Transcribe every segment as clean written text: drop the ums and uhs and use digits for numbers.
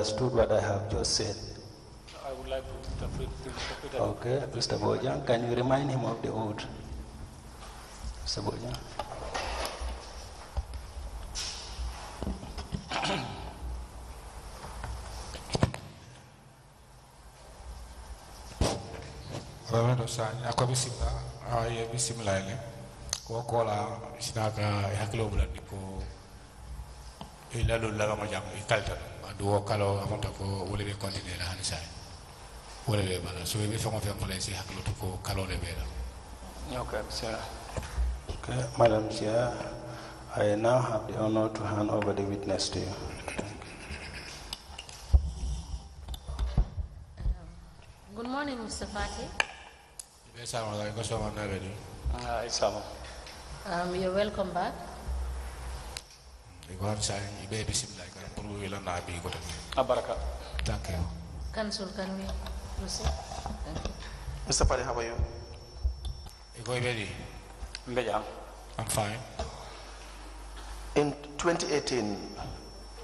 understood what I have just said. I would like to interpret. Okay, Mr. Bojang, can you remind him of the oath? Mr. Bojang. Reverend Osanya, ako bisimila ile. Ko kola sinaka hakilo bulandi ko ilalu laga majam ikalta adu kalo amonta ko wole be continue la hanisa wole be bala so be famo fe mole si hakilo ko kalo le be la. Okay, sir. Okay, Madam Chair, I now have the honor to hand over the witness to you. Good morning, Mr. Fati. You're welcome back. Thank you. Council, can we proceed? Thank you. Mr. Fati, how are you? I'm fine. In 2018,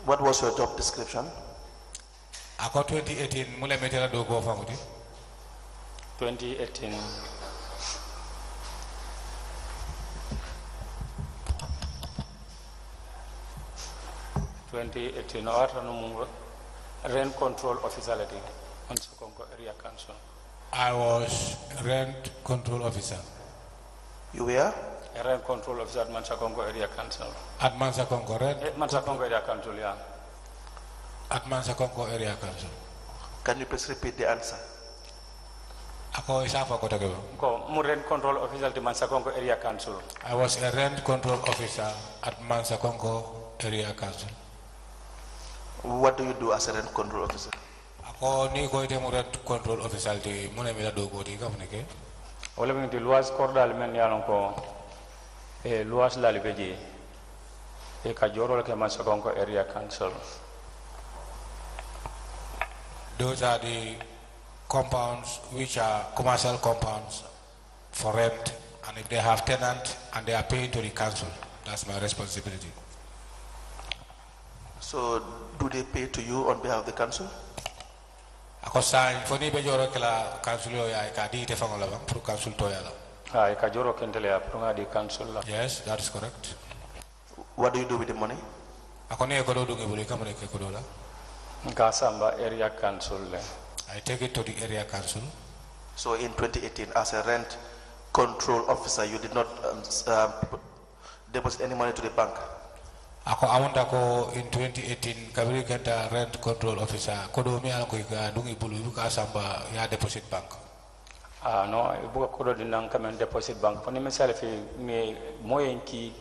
what was your job description? Ako 2018 mule metela do go famuti. 2018. Rent control officer at Mansakongo Area Council. I was rent control officer. You were? A rent control officer at Mansakongo Area Council. At Mansakongo rent? Mansakongo Area Council, yeah. At Mansakongo Area Council. Can you please repeat the answer? Ako isafa ko tagaba. Ko mu rent control officer at Mansakongo Area Council. I was a rent control officer at Mansakongo Area Council. What do you do as a rent control officer? Ako ni ko ite mu rent control officer di mune mila do go di kamne ke. Wala mi di luas cordal men yalon ko e luas la libeji e ka joro ke Mansakongo Area Council. Those are the compounds which are commercial compounds for rent, and if they have tenants and they are paying to the council, that's my responsibility. So, do they pay to you on behalf of the council? Ako sign for ni bejoro kala council yo ya ka di te fangola bang pro council to ya la. Ha ka joro kentele ya pro di council la. Yes, that is correct. What do you do with the money? Ako ne ko do ngi buli kamane ke ko do la. Gasamba Area Council. I take it to the area council. So in 2018, as a rent control officer, you did not deposit any money to the bank? Ako amonda ko in 2018 kabiri kenta rent control officer ko do mi ala ko ga dungi bulu buka samba ya deposit bank. No, buka ko do dinang kamen deposit bank. Foni misal fi me moyenki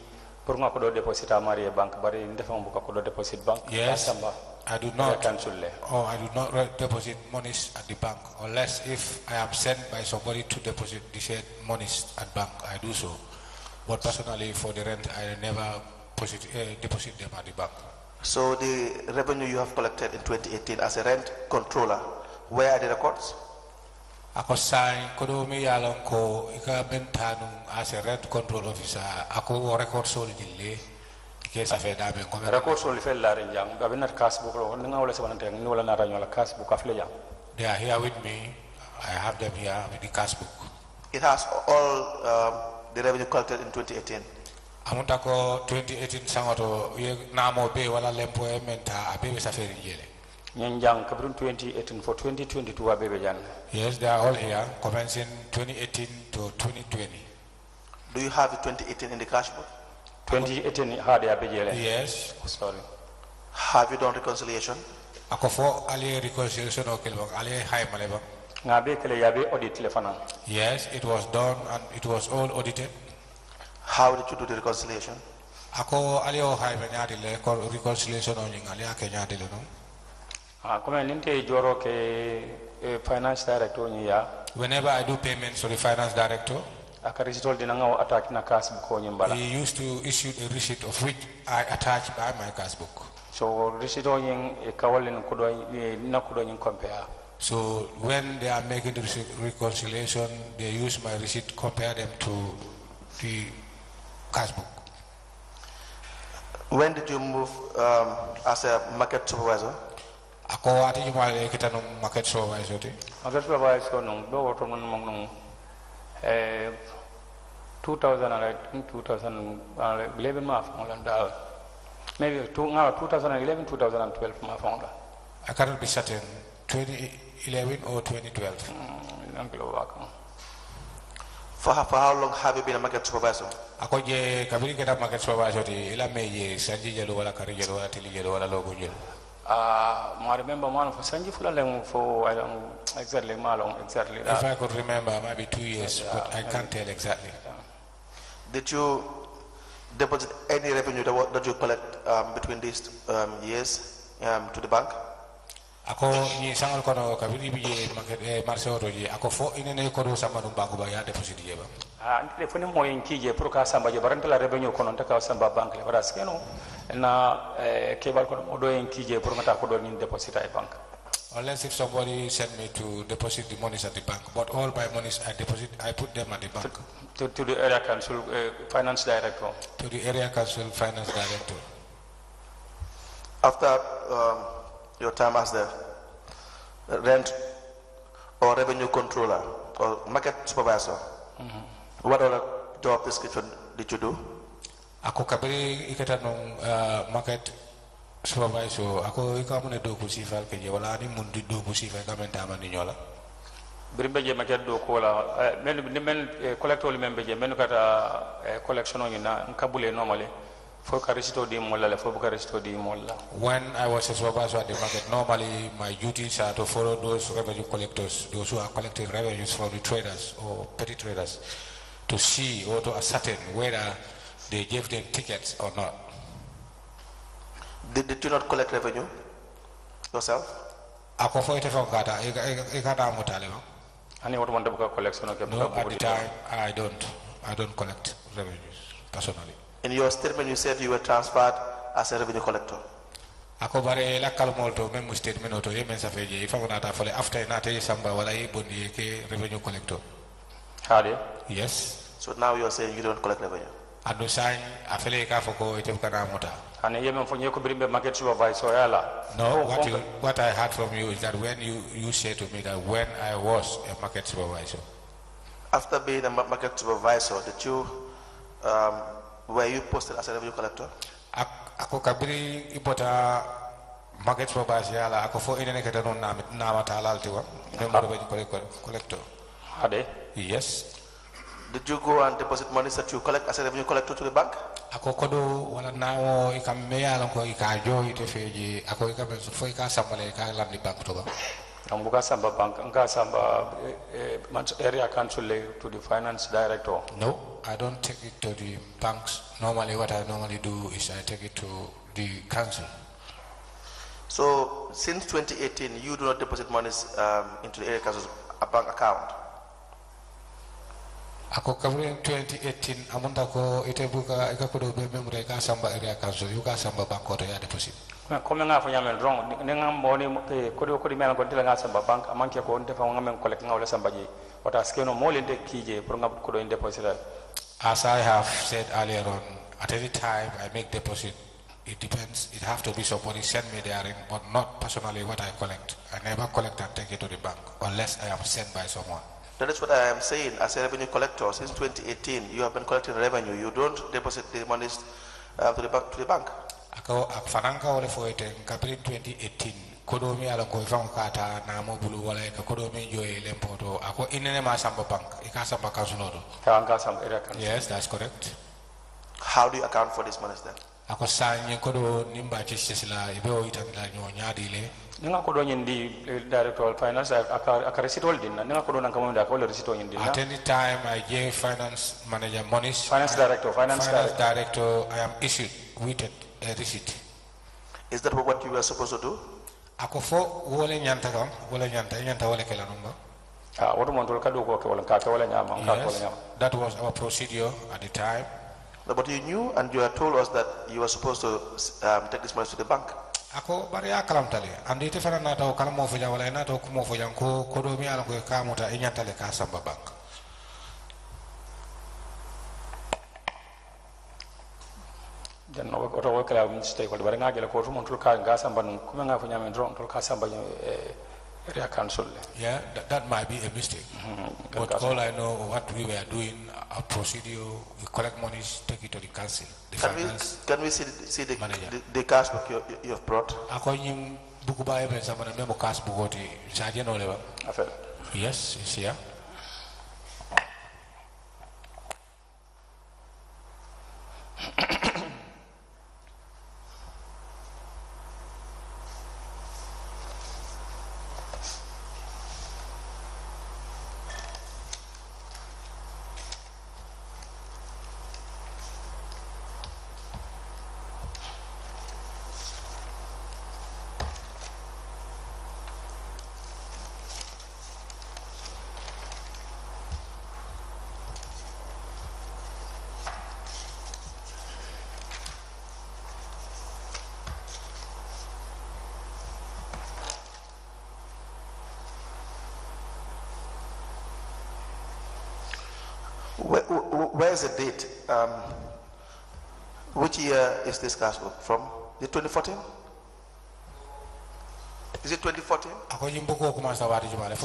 pour nga ko do deposit amari bank bari ndefa buka ko do deposit bank. Yes. Gasamba. I do not. I do not deposit monies at the bank unless if I am sent by somebody to deposit the said monies at bank. I do so, but personally for the rent, I never deposit them at the bank. So the revenue you have collected in 2018 as a rent controller, where are the records? Ako sign kodo mi yalon ko ika bentanu as a rent control officer. Ako record soli dille. Record so life la renjang gabinar casbook lo nga wala sabanante ni wala na ranyo la casbook afle jang. They are here with me. I have them here with the casbook. It has all the revenue collected in 2018. Amunta ko 2018 sangato ye namo be wala l'employment abebe safari jele. Nyanjang kabrin 2018 for 2022 abebe jan. Yes, they are all here commencing 2018 to 2020. Do you have the 2018 in the cash book? 2018 had abejele. Yes. Sorry. Have you done reconciliation? Akofo ali reconciliation o kelbang ali hay malebang. Ngabe kele yabe audit telefona. Yes, it was done and it was all audited. How did you do the reconciliation? Ako ali o hay banyadi le reconciliation o nying ali ake nyadi le no. Come ninte joro ke finance director nya. Whenever I do payments to the finance director, he used to issue a receipt of which I attached by my cash book. So receipt compare. So when they are making the reconciliation, they use my receipt, compare them to the cash book. When did you move as a market supervisor? Ako ati jumale kita no market supervisor te. Market supervisor no do woto non mong no 2011 ma fonga dal. Maybe 2011 2012 ma fonga. I cannot be certain 2011 or 2012. For how long have you been a market supervisor? Ako je kabiri kita market supervisor te ila meje sanji jelo wala kari jelo wala tili jelo wala logo jelo. I remember man for sanji fulaleng for I don't exactly malong exactly. If I could remember, maybe 2 years, but I can't tell exactly. Did you deposit any revenue that you collect between these years to the bank? Ako ni sangal kono kabiri bije market marché auto je ako fo inene ko do samba dum banko ba ya deposit je ba. Telefoni mo en kije pour ka samba je baranta la revenue kono ta ka samba bank le wala skeno na kebal kono mo do en kije pour mata ko do ni deposit ay bank. Unless if somebody sent me to deposit the monies at the bank, but all my monies I put them at the bank. To the area council finance director. To the area council finance director. After your time as the rent or revenue controller or market supervisor, what other job description did you do? Ako kabiri ikata nung market supervisor ako ikamune do ko sifal ke je wala ni mun di do ko sifal kamenta man ni nyola birimbe je market do ko la men collector li membe je men kata collection on na kabule normally for karisto di molla le for karisto di molla. When I was a supervisor at the market, normally my duties are to follow those revenue collectors, those who are collecting revenues from the traders or petty traders, to see or to ascertain whether they gave them tickets or not. Did you not collect revenue yourself? Ako fo ite fo kata ikata mutale ma. Ani what wonder book collection okay? No, at the time I don't collect revenues personally. In your statement you said you were transferred as a revenue collector. Ako bare la kalmolto même statement auto yemen sa feje ifa ko nata fole after nata samba wala e bondi ke revenue collector. Hade? Yes. So now you are saying you don't collect revenue. Adu sign afele ka foko ite kana mota. Ani yemen fo nyeko birimbe market supervisor yala. No, what I heard from you is that when you said to me that when I was a market supervisor. After being a market supervisor, did you were you posted as a revenue collector? Ako kabiri ipota market supervisor yala ako fo inene kata non na mata laltiwa member revenue collector. Hade? Yes. Did you go and deposit money that you collect as a revenue collector to the bank? Ako kodo wala nawo ikamme yala ko ikajo ite feji ako ikabe fo ika sambale ka landi bank to ba. Ambuka samba bank nga samba area council to the finance director. No, I don't take it to the banks. Normally what I normally do is I take it to the council. So since 2018 you do not deposit monies into the area council's bank account? Ako kabri 2018 amunta ko ite buka ikakodo be membre ka samba area council yuka samba bank ko ya deposit. Comme nga fa nyamen wrong nga mboni ko di mel ko dila nga samba bank amanke ko defa nga men collect nga wala samba ji wata skeno mo le de kije pour nga ko do deposit. As I have said earlier on, at any time I make deposit, it depends. It have to be somebody send me there, but not personally what I collect. I never collect and take it to the bank unless I am sent by someone. That is what I am saying. As a revenue collector, since 2018, you have been collecting revenue. You don't deposit the monies to the bank. Ako akfananga wale fo ite kapri 2018 kodo mi ala ko ifan kata na mo bulu wala ka kodo mi joye lempoto ako inene ma samba bank ika samba kasunodo. Yes, that's correct. How do you account for this monies then? Ako sanye kodo nimba chisisila ibeo itandila nyo nyadile. Ninga kodo nyindi director of finance aka receipt holding ninga kodo nanga mo ndaka wala receipt holding. At any time I gave finance manager monies. Finance director, I am issued with a receipt. Is that what you were supposed to do? Ako fo wole nyanta kam wole nyanta wole kala numba. Wodo mon tol kadu ko ke wala ka wala nyama ka wala nyama. That was our procedure at the time. But you knew and you had told us that you were supposed to take this money to the bank. Ako bari ya kalam tale andi te fana nata kala mo fo wala nata ko mo fo ko do mi ala ko ka muta e nyanta le ka samba bank. den no ko to ko kala min stay ko bare ngagel ko to mon tul ka ga samba non kuma nga fu nyame dron tul ka samba area council. Yeah, that might be a mistake. But all I know, what we were doing, a procedure, we collect monies, take it to the council. The can we see the cash book you have brought? Yes, it's here. Where is the date? Which year is this cash book from? Is it 2014? Is it 2014? For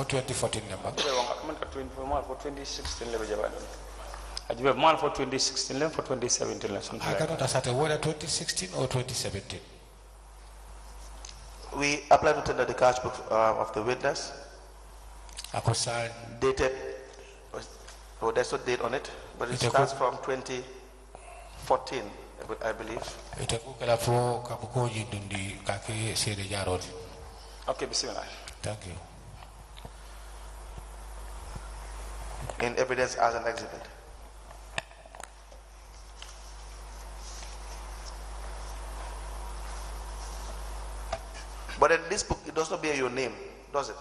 2014 number. For 2016 level jaba. Ajibe man for 2016 level for 2017 level something. I cannot ascertain whether 2016 or 2017. We applied to tender the cash book of the witness. Dated. Oh, there's no date on it, but it starts from 2014, I believe. Okay, bismillah. Thank you. In evidence as an exhibit. But in this book, it does not bear your name, does it?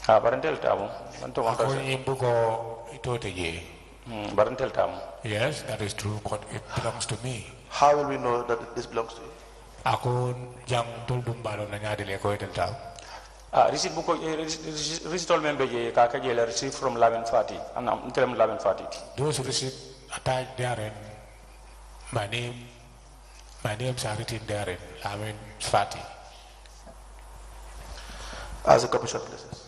Barantel tamu. Barantel tamu. Yes, that is true, but it belongs to me. How will we know that this belongs to you? Receipt book receipt all member je ka je receipt from Laven Fati. Am telem Laven Fati. Those receipts attached therein, my names are written therein, Laven Fati. As a commission places.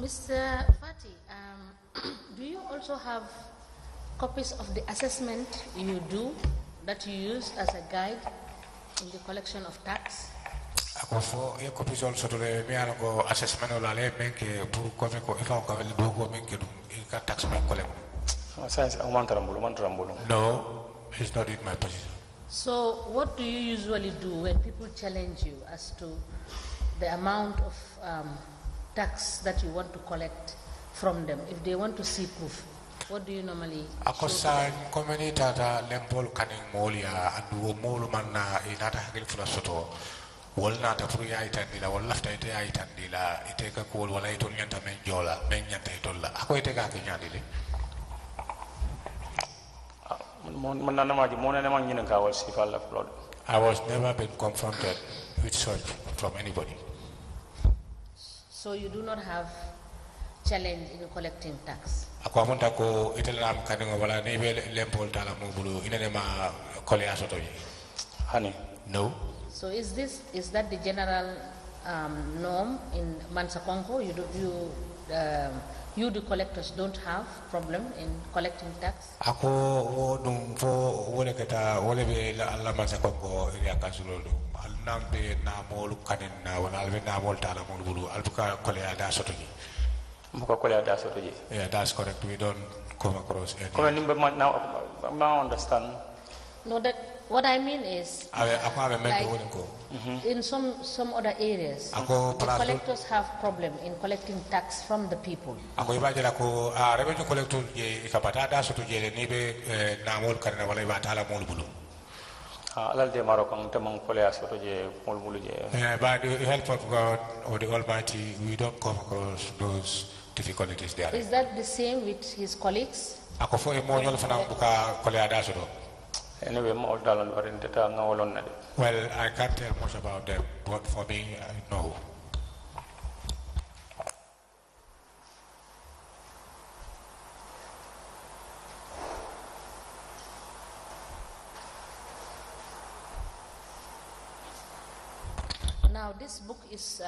Mr. Fati, do you also have copies of the assessment you do that you use as a guide in the collection of tax? Copies also to the assessment or tax No, it's not in my position. So what do you usually do when people challenge you as to the amount of tax that you want to collect from them? If they want to see proof, what do you normally show to them? I was never been confronted with such from anybody. So you do not have challenge in collecting tax? Honey. No. So is that the general norm in Mansakongo? You the collectors don't have problem in collecting tax? Yeah, that's correct. We don't come across any. Now understand. No, that what I mean is, like, in some other areas, the collectors have problem in collecting tax from the people. By the help of God or the Almighty, we don't come across those difficulties there. Is that the same with his colleagues? Anyway, well, I can't tell much about them, but for me, I know. Now, this book is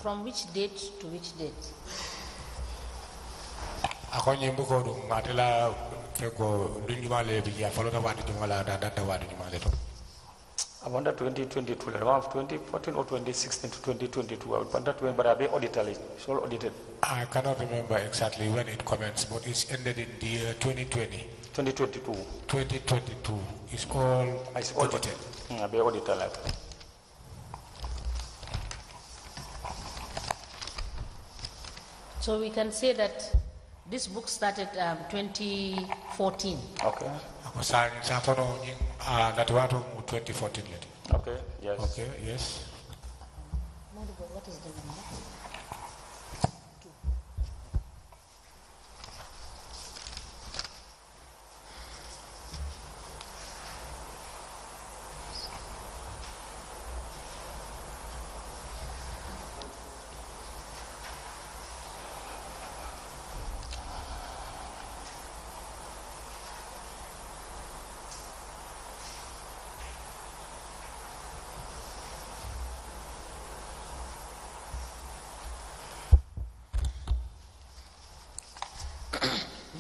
from which date to which date? I wonder 2022, around 2014 or 2016 to 2022. I would wonder when, but I'll be audited. It's all audited. I cannot remember exactly when it commenced, but it's ended in the year 2020. 2022. 2022 is all audited. I'll be audited. So we can say that this book started 2014. Okay. 2014. Okay, yes. Okay, yes. What is the number?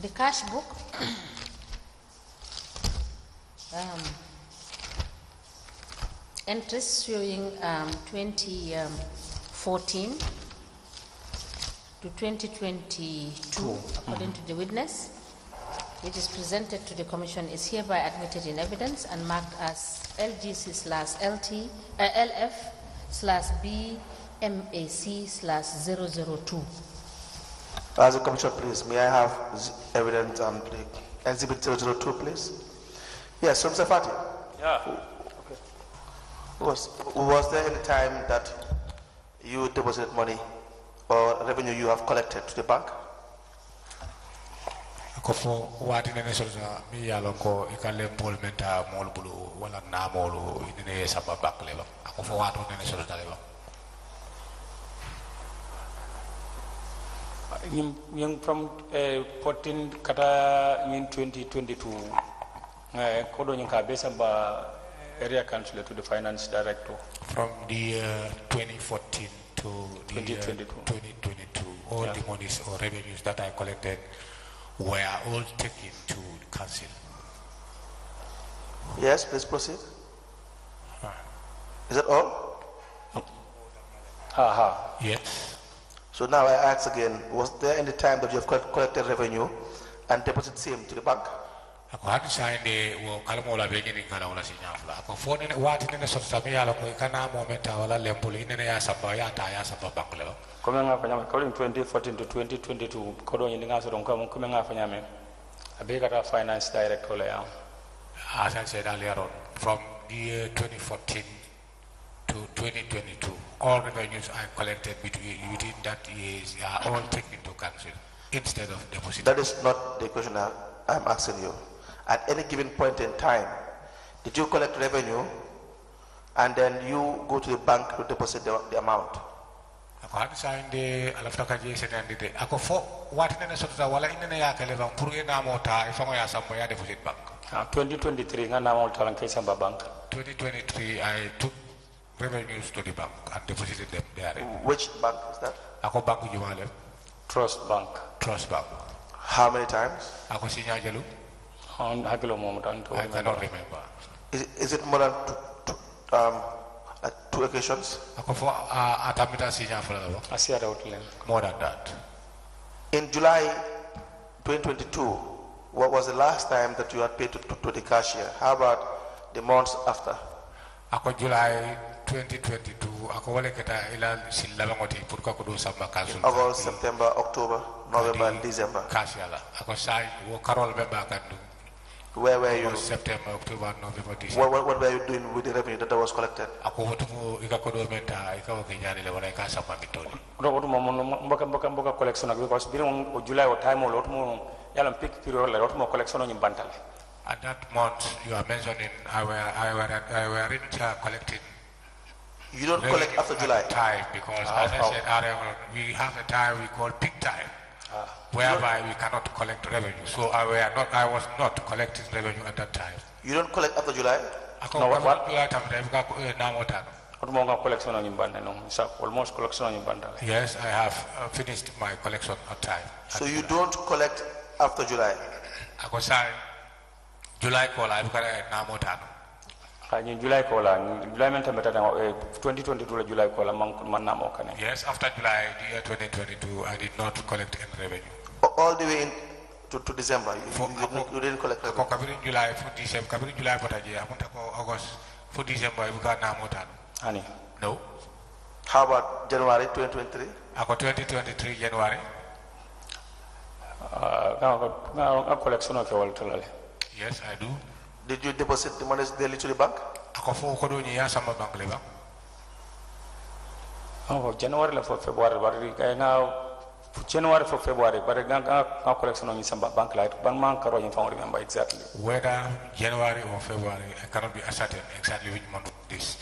The cash book entries showing 2014 to 2022, according to the witness, which is presented to the commission, is hereby admitted in evidence and marked as LGC/LF/BMAC/002. As a commissioner, please, may I have evidence on exhibit 002, please? Yes, from Safati. Yeah. Okay. Was there any time that you deposited money or revenue you have collected to the bank? Kofo wati nene solza mi yalonko ikale mbol menta mol bulu wala na molu inene sababak lelo. Kofo watu nene solza lelo. From 14 kata in 2022, kodo nyinka besamba area councillor to the finance director. From the 2014 to the 2022, all the monies or revenues that I collected were all taken to the council. Yes, please proceed. Is that all? Yes. So now I ask again, was there any time that you have collected revenue and deposited same to the bank? Ako hadi sainde wo kalmola be ngini kala wala sinyafla ako fone wati nene sotami yala ko kana momenta wala lempolo inene ya saba ya ta ya saba bakle Kome nga fanyame calling 2014 to 2022 kodo nyindi nga so don kome nga fanyame abe kata finance director le ya. As I said earlier on, from the year 2014 to 2022, all revenues I collected within that year are all taken to council instead of deposited. That is not the question I'm asking you. At any given point in time, did you collect revenue and then you go to the bank to deposit the amount? Ako hadi sa hindi alafta ka jese nandite. Ako fo wati nene sotota wala inene ya kaleva puru na mota ifango ya sambo ya deposit bank. 2023 nga na mota lang kay Samba Bank. 2023 I took revenues to the bank and deposited them there. Which bank is that? Ako bank Jumale. Trust Bank. Trust bank. How many times? Ako sinya jalu. I cannot remember. Is it more than two occasions? Ako fo atamita sinya fulalo. Asiya outline. More than that. In July 2022, what was the last time that you had paid to the cashier? How about the months after. Ako July 2022 ako wala kita ila silabangoti pour ko do samba council. August, September, October, November, and December. Kasiala. Ako say wo karol be bakandu. Where were you? September, October, November, December. What were you doing with the revenue that was collected? Ako wotumo ikakodo menta ikaw kenyani le wala ka samba mitoni. Robotu mo mboka collection because biron o July o time o lotumo yalam peak period la lotumo collection o nyambantale. At that month you are mentioning I were collecting. You don't collect after July? Time because as I said earlier, we have a time we call peak time, whereby we cannot collect revenue. So I was not collecting revenue at that time. You don't collect after July? No, what? Almost collection. Yes, I have finished my collection on time. So you don't collect after July? July call I have July kola July men tamata 2022 July kola man namo kane. Yes, after July the year 2022 I did not collect any revenue. All the way to December you didn't collect revenue. Kabiri July for December kabiri July potaje amunta ko August for December you got namo tan. Ani. No. How about January 2023? Ako 2023 January. A collection of all tolale. Yes, I do. Did you deposit the money daily to the bank? Oh, January for February, but now January for February, but I collection on some bank light, one man can remember exactly. Whether January or February, I cannot be certain exactly which month it is.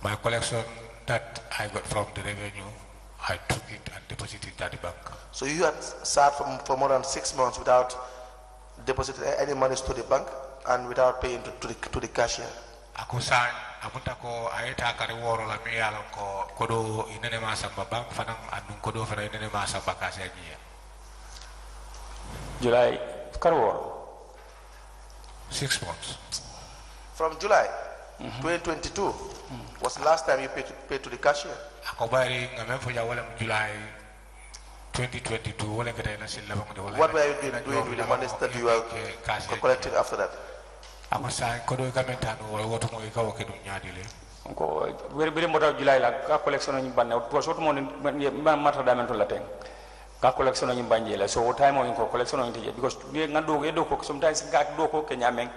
My collection that I got from the revenue, I took it and deposited it at the bank. So you had sat for more than 6 months without depositing any money to the bank? And without paying to the cashier. Ako san apunta ko ayeta kare woro la mi yalon ko kodo inene masamba bank fanang anun kodo fana inene masamba cashier niya. July karworo 6 months. From July 2022 was the last time you paid to the cashier. Ako bari ngamen fo wala July 2022 wala kata ina sila bang de wala. What were you doing with the money that you were collecting after that? Ako sa kodo kamentano woto mo ikaw ke dum nyaadi le ko bere mota July la ka collection ni banne to so to mo mata damen to laten ka collection ni banje la so time on ko collection ni tije because ni ngado e do ko sometimes ga do ko ke nyamen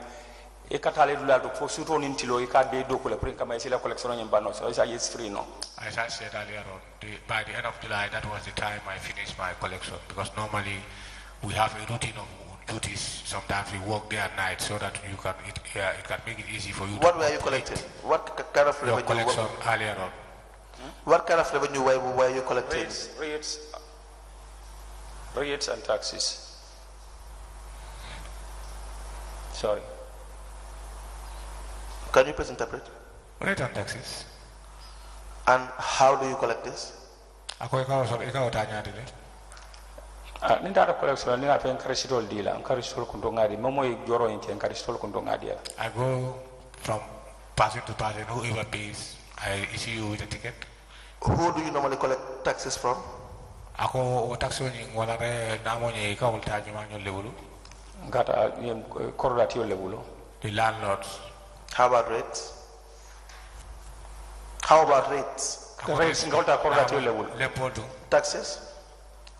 e katale dula do fo surtout ni tilo e ka be do ko le prin kama la collection ni banno so is free no. As I said earlier on, by the end of July that was the time I finished my collection because normally we have a routine of duties. Sometimes we work day and night so that it can make it easy for you. What were you collecting? What kind of revenue? Your collection earlier on. What kind of revenue were you collecting? Rates and taxes. Sorry. Can you please interpret? Rate and taxes. And how do you collect this? Ako ikaw tanya dile. Ninda collection ni afen karistol dila karistol kundo ngadi momo e joro en ken karistol kundo ngadi. I go from person to person, whoever pays I issue you with a ticket. Who do you normally collect taxes from? Ako o taxi ni wala re namo ni ka ulta juma nyo lewulu. Ngata yem kordatio lewulu. The landlords. How about rates? How about rates? The rates ngota kordatio lewulu. Lepodu. Taxes?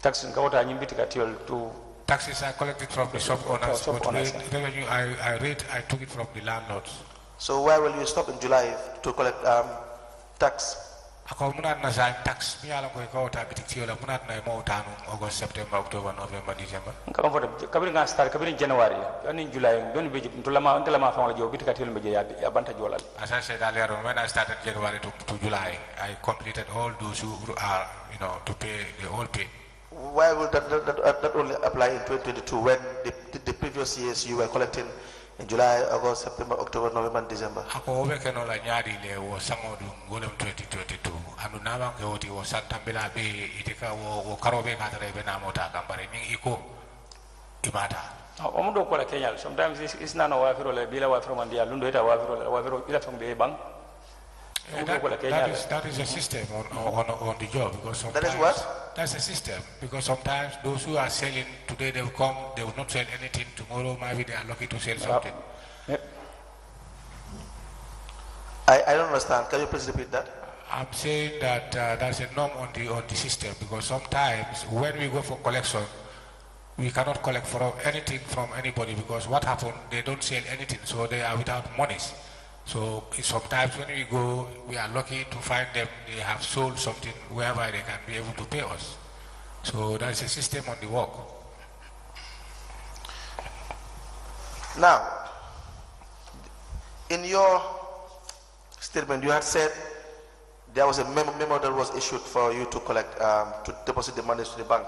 Taxes ngota nyimbiti katio to taxes are collected from the shop owners, but revenue I took it from the landlords. So why will you stop in July to collect tax? Ako munat na sa tax mi alam ko ikaw ta bitik la munat na mo tanu August, September, October, November, December. Kam fo kabiri nga start kabiri January ani July don be ntulama fa wala jo bitik katio be ya banta jolal. As I said earlier on, when I started January to July, I completed all those who are to pay the whole pay. Why would that only apply in 2022 when the previous years you were collecting in July, August, September, October, November, and December? Ako obeke no la nyari le wo sangodu ngolem 2022 anu nama ke oti wo santambela be itika wo karobe katare be na mota kambare ning iko imata. Omudo ko la Kenya sometimes it's not wa firo le bila wa firo mandia lundo eta wa firo ila fam be bang. That is a system on the job because sometimes that is what? That's a system because sometimes those who are selling today they will come, they will not sell anything tomorrow. Maybe they are lucky to sell something. I don't understand. Can you please repeat that? I'm saying that there's a norm on the system, because sometimes when we go for collection, we cannot collect for anything from anybody, because what happened, they don't sell anything, so they are without monies. So sometimes when we go, we are lucky to find them, they have sold something whereby they can be able to pay us. So there is a system on the work. Now, in your statement, you had said there was a memo that was issued for you to collect, to deposit the money to the bank.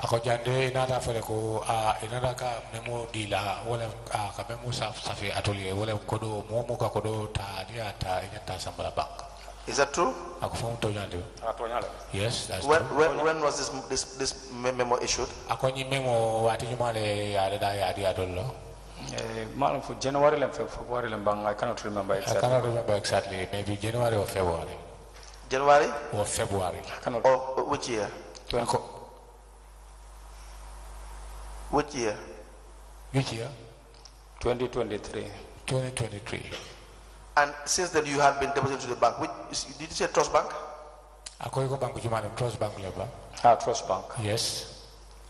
Ako jande inata fele ko inata ka memo dila wala ka memo safi atolier wala kodo momo ka kodo ta dia ta inata sambala bank. Is that true? Ako fon to jande. Yes, that's when, true. When was this memo issued? Ako ni memo wati jumale ya da ya dia dollo. Malam for January and February and bang, I cannot remember exactly. I cannot remember exactly. Maybe January or February. January or February. I cannot. Or which year? Which year? Which year? 2023. 2023. And since then you have been deposited to the bank. Did you say Trust Bank? Ako bank jumane Trust Bank leba. Trust Bank. Yes.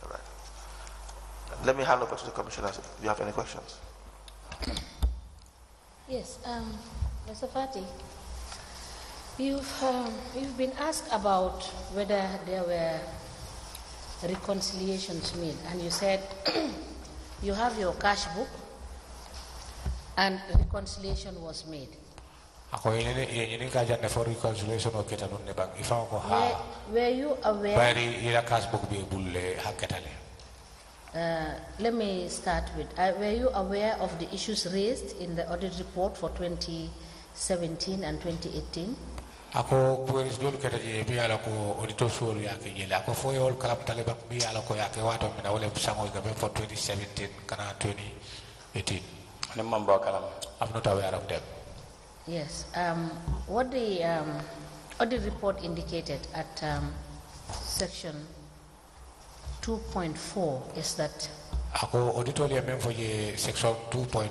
All right. Let me hand over to the commissioners if you have any questions. Yes, Mr. Fati, you've been asked about whether there were reconciliations made, and you said you have your cash book and reconciliation was made. Ako ini kajian for reconciliation o kita nun nebang ifang ko ha. Were you aware? Bari ila cash book bi bulle haketale. Let me start with, were you aware of the issues raised in the audit report for 2017 and 2018? Ako kueris dulu kata je bi ala ko auditor sol ya ke jele ako foyol kalam talebak bi ala ko ya ke wato mina wala sango ga for 2017 kana 2018. Ne mamba kalam. I'm not aware of them. Yes. What the audit report indicated at section 2.4 is that ako auditor ya mem for section 2.4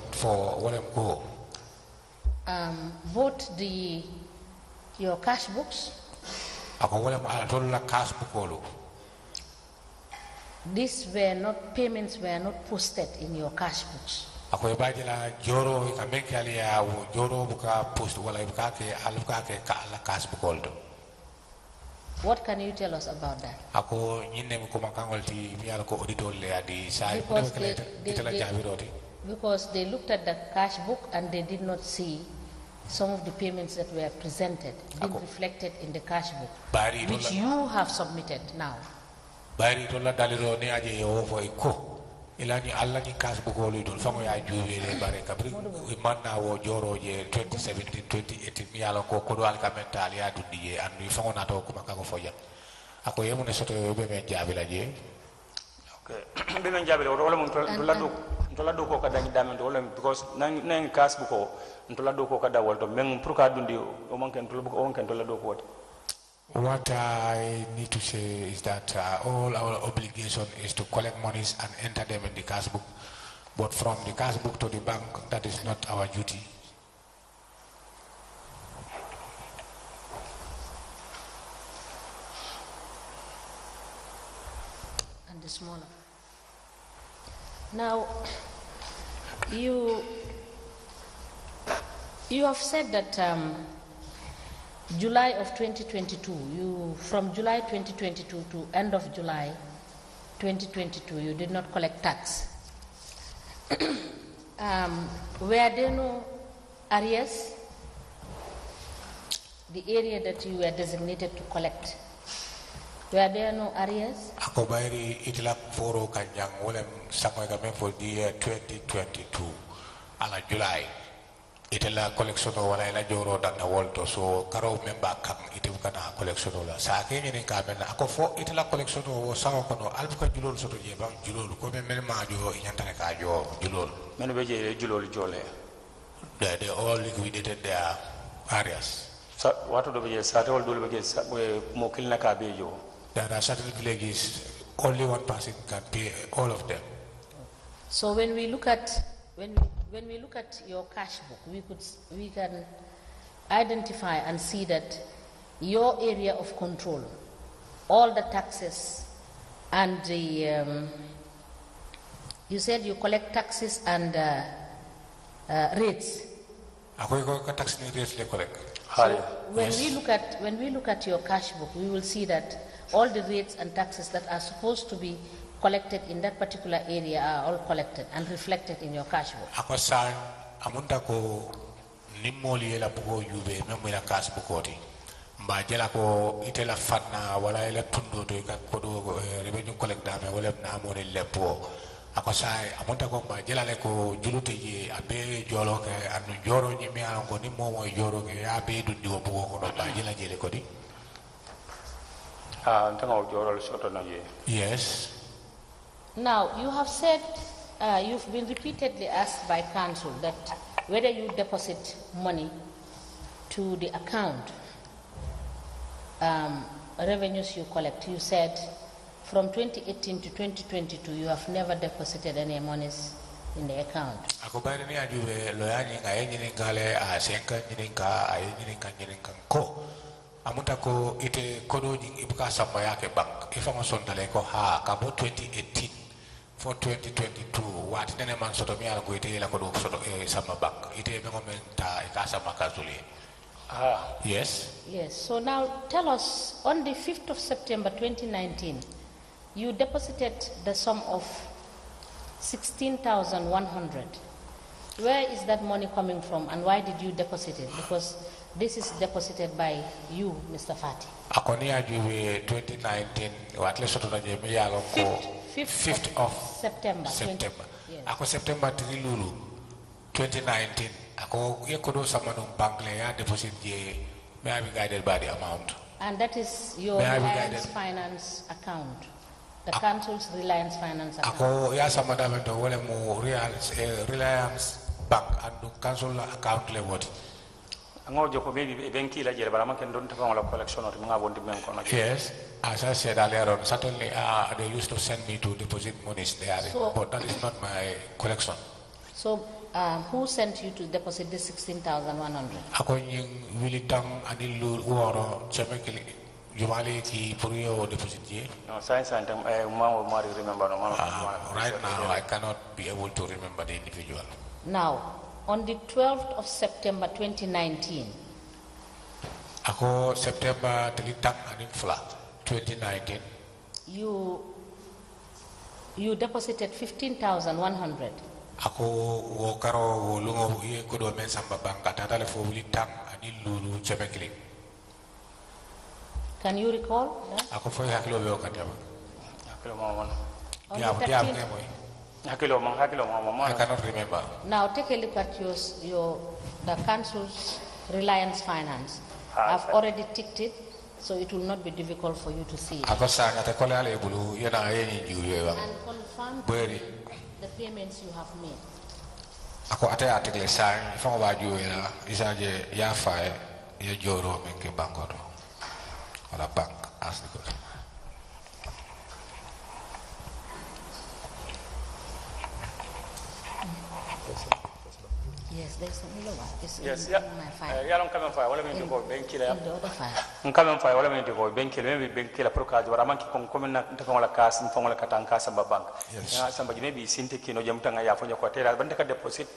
wala ko both your cash books, ako wala la cash book olo. Payments were not posted in your cash books. Ako ibaji la joro ikameki ali ya joro buka post wala buka ke aluka ke ka la cash book olo. What can you tell us about that? Ako nyine ko makangol ti mi ala ko auditor le adi sai because they looked at the cash book and they did not see some of the payments that were presented being reflected in the cash book, which you have submitted now. Bari tola daliro ni aje yo fo iko ilani alla ni cash book olu dol fango ya juwe le bare kabri manna wo joro je 2017 2018 mi ala ko do alkamental ya dundi je andu fango na to ko makako foja ako yemu ne soto be men jabila je. Okay. Be men jabila wala mun tola do ko kada ni damen wala because nang cash book o ntola do ko kada wolto men pour ka dundi o manken tola book o manken tola do ko. What I need to say is that all our obligation is to collect monies and enter them in the cash book. But from the cash book to the bank, that is not our duty. And the smaller. Now, you have said that July of 2022, from July 2022 to end of July 2022, you did not collect tax. Were there no areas, the area that you were designated to collect, were there no areas? Ako bayri itilak foro kanjang wolem sangoy gamen for the year 2022 ala July. Itela collection wala ila joro dan na wolto so karo memba kan ite kana collection la sa ke ni ka men ako fo itela collection o sango kono albuka julol so to je bang julol ko men ma jo nyantane ka jo julol Men be je julol jole. They all liquidated their areas. Sa wato do be je sa tawol do be je mo kilna ka be jo. There are certain villages only one person can pay all of them. So when we look at when we look at your cash book, we can identify and see that your area of control, all the taxes and the you said you collect taxes and rates. So when we look at your cash book, we will see that all the rates and taxes that are supposed to be collected in that particular area are all collected and reflected in your cash book. Jela ko itela fatna wala ila tundo to ka kodo revenue collect dame wala na mo le lepo ako sai amonta ko ba jela le ko julute je abe jolo ke anu joro ni mi an ko ni mo mo joro ke abe du di wo ko do ba jela jele ko di ntango joro le soto na ye. Yes. Now you have said you've been repeatedly asked by council that whether you deposit money to the account revenues you collect. You said from 2018 to 2022 you have never deposited any monies in the account. Ako ba ni ajuwe loyani nga yenyi ngale a senka nyininka a yenyi nyininka ko amuta ko ite kodo jing ibuka samba yake bank ifa masondale ko ha kabo 2018 for 2022 what nene man soto mi ala ko ite la kodo soto samba bank ite be ngomenta ikasa makazuli. Yes. Yes. So now tell us, on the 5th of September 2019, you deposited the sum of 16,100. Where is that money coming from, and why did you deposit it? Because this is deposited by you, Mr. Fati. Akoni ajuwe 2019 watle soto na jemi ya lonko 5th of September. Yes. Ako September 3 lulu 2019. Ako yekodo samanu bank le ya deposit je may I be guided by the amount. And that is your Reliance Finance account, the council's Reliance Finance account. Ako ya samada mento wole mo Reliance Bank and the council account le wodi. Ngo joko maybe banki la jere barama ken don tafa la collection or mga bondi men kono. Yes, as I said earlier on, certainly they used to send me to deposit monies there, so, but that is not my collection. So who sent you to deposit the 16,100? Ako yung wilitang anilu uoro chemekili jumali ki puriyo deposit ye. No, science and remember no. Right now I cannot be able to remember the individual. Now, on the 12th of September 2019. Ako September telitang aninfla 2019. You deposited 15,100. Ako wokaro wolungo ye kodo men samba banka tatale fo wilitang anilulu chemekili. Can you recall that? Ako fo hakilo be okataba. Hakilo mama. I cannot remember. Now take a look at the council's Reliance Finance. I've already ticked it, so it will not be difficult for you to see it. And confirm the payments you have made. Ako ate article sign ifang waju ila isaje ya fae ya joro menke bankoto wala bank as the good. Yes, there's another one. It's yes, in my file. Yeah, I'm coming file. Wala me go benki la. In the other file. I'm coming file. Wala me go benki la. Maybe benki la proka jwara manki kome na ntafangola kasi ntafangola katanga samba bank. Yes. Samba maybe sinte kino jamutanga ya fonja kwa tera banda ka deposit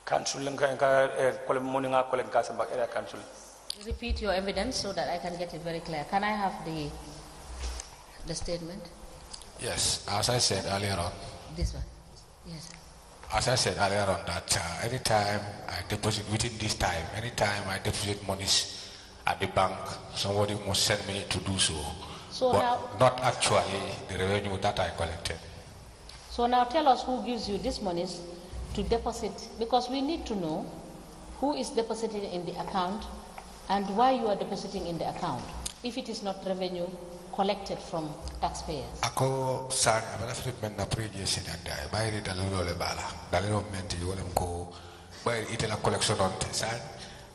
cancel nga kole money nga kole nga samba area cancel. Repeat your evidence so that I can get it very clear. Can I have the statement? Yes, as I said earlier on. This one. Yes. As I said earlier on that anytime I deposit within this time, anytime I deposit monies at the bank, somebody must send me to do so. So but now, not actually the revenue that I collected. So now tell us who gives you this monies to deposit, because we need to know who is depositing in the account and why you are depositing in the account if it is not revenue collected from taxpayers. Ako sang abala treatment na previous sinanda bayri dalilo le bala dalilo menti wolem ko bayri itela collection on sang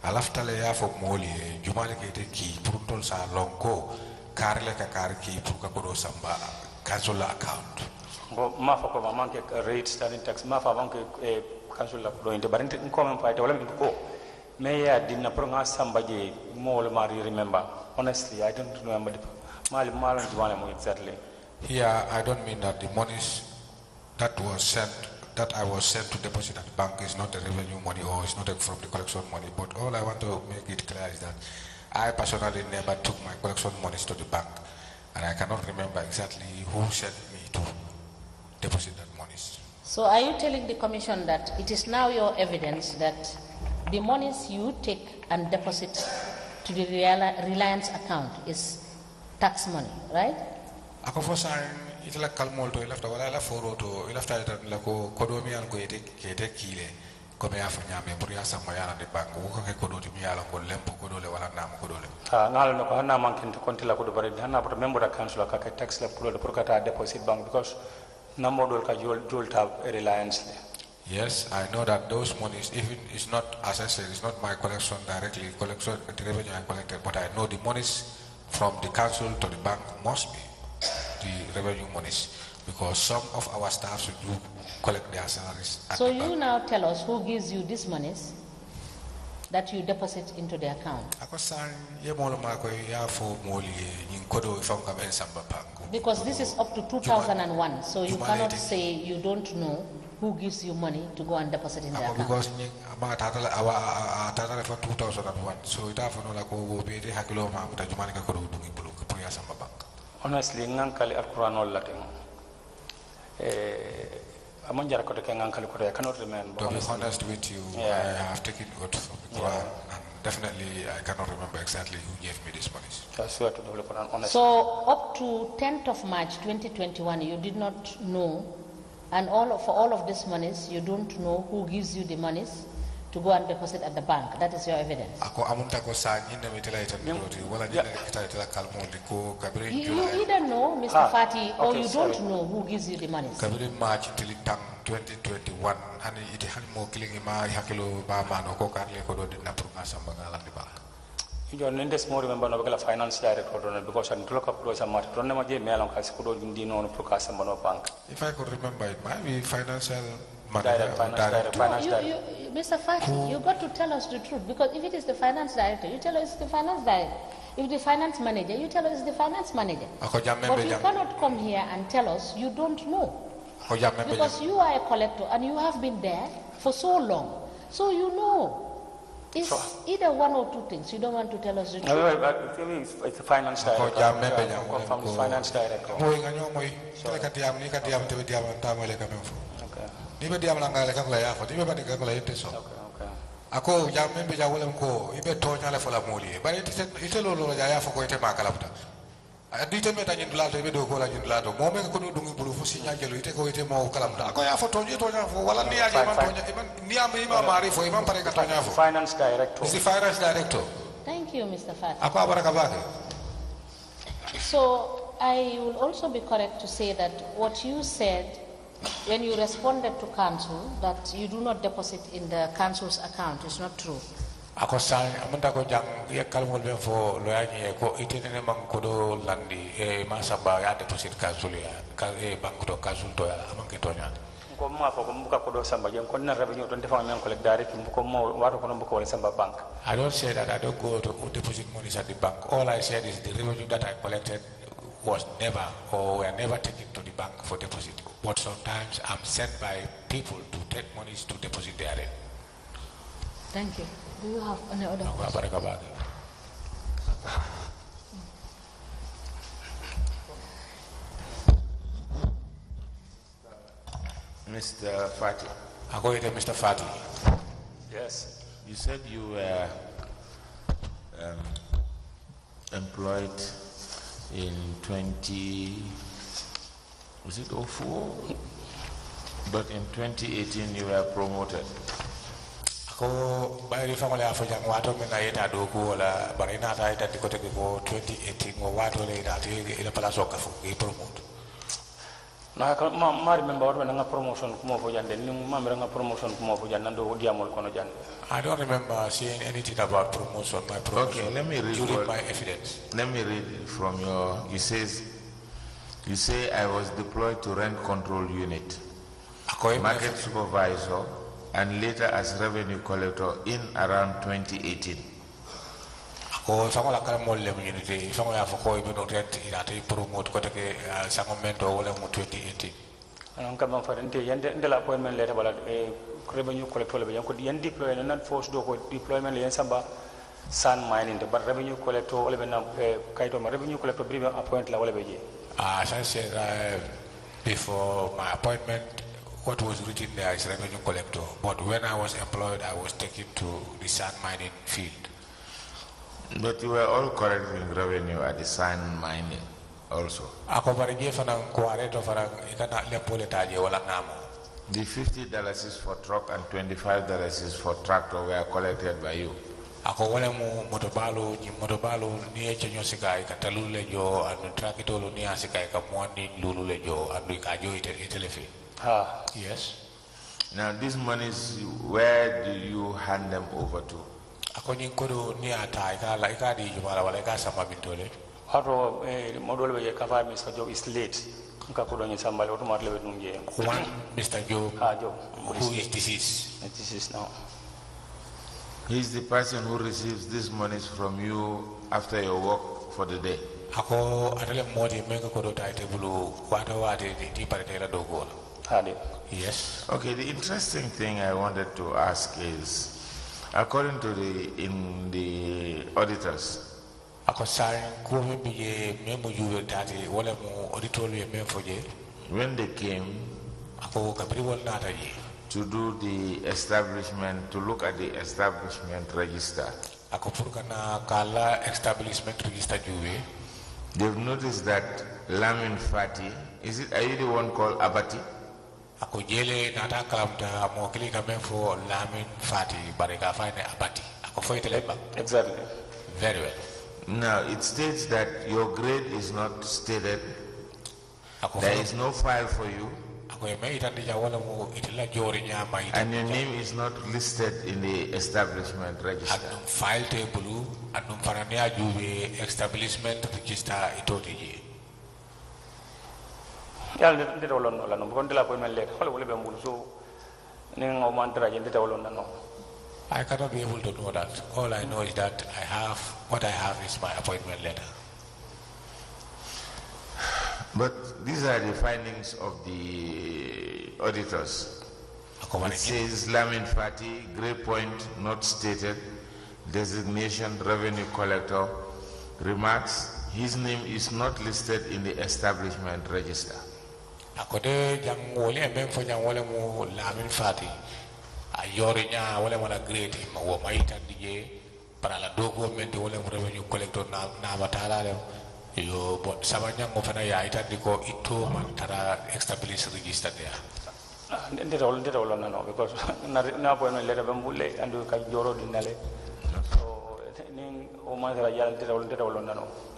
alafta le ya fo moli jumale ke te ki pruntol sa lonko karle ka kar ki pour ka kodo samba cancel account Go ma fa ko ma manke rate standing tax ma fa banke council la ko inte barinte ko men fayte wala ko me ya dinna pro nga sambaje mo wala mari remember honestly I don't remember the malon diwane mo exactly. Here I don't mean that the monies that I was sent to deposit at the bank is not the revenue money or is not from the collection money, but all I want to make it clear is that I personally never took my collection monies to the bank, and I cannot remember exactly who sent me to deposit that monies. So are you telling the commission that it is now your evidence that the monies you take and deposit to the Reliance account is tax money, right? Ako for sign itala kalmol to ilafta wala ila foro to ilafta ita la ko kodomi an ko ite kete kile ko me afa nyame buri asa mayana de banko ko ke kodoti mi ala ko lempo kodole wala nam kodole ngal no ko hanna man ken konti la ko do bari hanna but member council ka tax la pour kata deposit bank because namodol ka jol ta Reliance le. Yes, I know that those monies, even it's not, as I said, it's not my collection directly, collection the revenue I collected, but I know the monies from the council to the bank must be the revenue monies, because some of our staff should do collect their salaries. So you now tell us who gives you these monies that you deposit into the account. Because this is up to 2001, so you cannot say you don't know who gives you money to go and deposit in the account. Because for 2001, so it honestly, ngankali Al-Quran all latin. I cannot remember. To be honest with you, I have taken oath from the Quran, and definitely I cannot remember exactly who gave me these monies. So up to 10th of March 2021, you did not know, and for all of these monies, you don't know who gives you the monies to go and deposit at the bank. That is your evidence. You either know, Mr. Fati, or you don't know who gives you the monies. March 2021, and it had more killing Hakilo Bama or Cocarle You don't more remember no finance director because I'm to look up to some matter. Mail on Cascudo in Dino Procasambano Bank. If I could remember, it might be financial. Mr. Fati, you got to tell us the truth, because if it is the finance director, you tell us it's the finance director. If the finance manager, you tell us it's the finance manager. But you cannot come here and tell us you don't know. Because you are a collector and you have been there for so long. So you know. It's either one or two things. You don't want to tell us the truth. It's the finance director. From the finance director. Ako Jammeh ja wolem ko ibe to nyale fola moli bari ite lolo ja ya foko ite makalapta adite meta nyin dulato ibe do ko la nyin dulato mo me ko do dungi bulu fu sinya jelo ite ko ite mo kalamta ako ya foto to nya fo wala ni ya man to nya ni am ima mari fo imam pare ka to nya fo finance director is the finance director. Thank you, Mr. Fati. Ako abaraka bake. So I will also be correct to say that what you said when you responded to council that you do not deposit in the council's account is not true. Ako sang amanta ko jang ye kalmol ben fo loyani ko itene man ko do landi e masaba ya deposit council ya ka e bank to council to ya amanke to nya ko ma fo ko muka ko do samba jen ko na revenue to defa men collect direct ko mo wato ko no ko wala samba bank. I don't say that I don't go to deposit money at the bank. All I said is the revenue that I collected was never or were never taken to the bank for deposit. But sometimes I'm sent by people to take monies to deposit therein. Thank you. Do you have any other questions? Mr. Fati. I go ahead, Mr. Fati. Yes. You said you were employed in 04? But in 2018 you were promoted. Ako bayri famale afajang wato mena yeta do ko la barina ta ita dikote ko 2018 wo wato le ita ila palaso ka fu e promote. Na ka ma remember what nga promotion ko mo fo jande ni ma nga promotion ko mo fo jande ndo diamol kono jande. I don't remember seeing anything about promotion. My promotion. Okay, let me read my evidence. Let me read from your. You say I was deployed to rent control unit, market supervisor, and later as revenue collector in around 2018. Ako sango la kala mo le munite sango ya foko ibe no ret ina te promote ko take sango mento wala mo 2018. Anon kam fa rente yande ndela appointment letter bala revenue collector le yanko yan deploy na force do ko deployment le yan samba san mining de but revenue collector wala be na kayto ma revenue collector bribe appoint la wala be je. As I said before my appointment, what was written there is revenue collector, but when I was employed I was taken to the sand mining field. But you were all correct in revenue at the sand mining also. The $50 is for truck and $25 is for tractor were collected by you. Ako wala mo motobalo ni chenyo sikai katalule jo anu trakitolo ni asikai kamwani lulule jo anu kajo itelefi. Yes. Now these monies, where do you hand them over to? Ako nyinkodo ni ata ikala ikadi jumala wala ikasama bintole. Hato modole be kafa Mr. Job is late. Nka kodo nyi sambale automatically be nunje. One Mr. Job. Job. Who is deceased? Deceased now. He is the person who receives these monies from you after your work for the day. Ako atale modi menga kodo taite bulu kwata wate di paretela dogo. Yes. Okay, the interesting thing I wanted to ask is, according to the auditors, when they came to do the establishment, to look at the establishment register, they've noticed that Lamin Fati, are you the one called Abati? Ako jele nata kalamta mo kili kame for Lamin Fati bareka fine Abati. Ako fo iteleba. Exactly. Very well. Now it states that your grade is not stated. There is no file for you. Ako eme itandija wala mo itila jori nyama itandija. And your name is not listed in the establishment register. Anum file table, anum farania juve establishment register itotiji. I cannot be able to know that. All I know is that what I have is my appointment letter. But these are the findings of the auditors. It says Lamin Fati, grade point not stated, designation revenue collector, remarks, his name is not listed in the establishment register. Akode jang wole men fo jang wole mo Lamin Fati ayori nya wole wala grade wo maita dige para la dogo men de wole revenue collector na batala le yo bon sabanya mo fana ya ita diko ito man tara establish register there. Ndeta wala no because na appointment letter bambule andu ka joro dinale.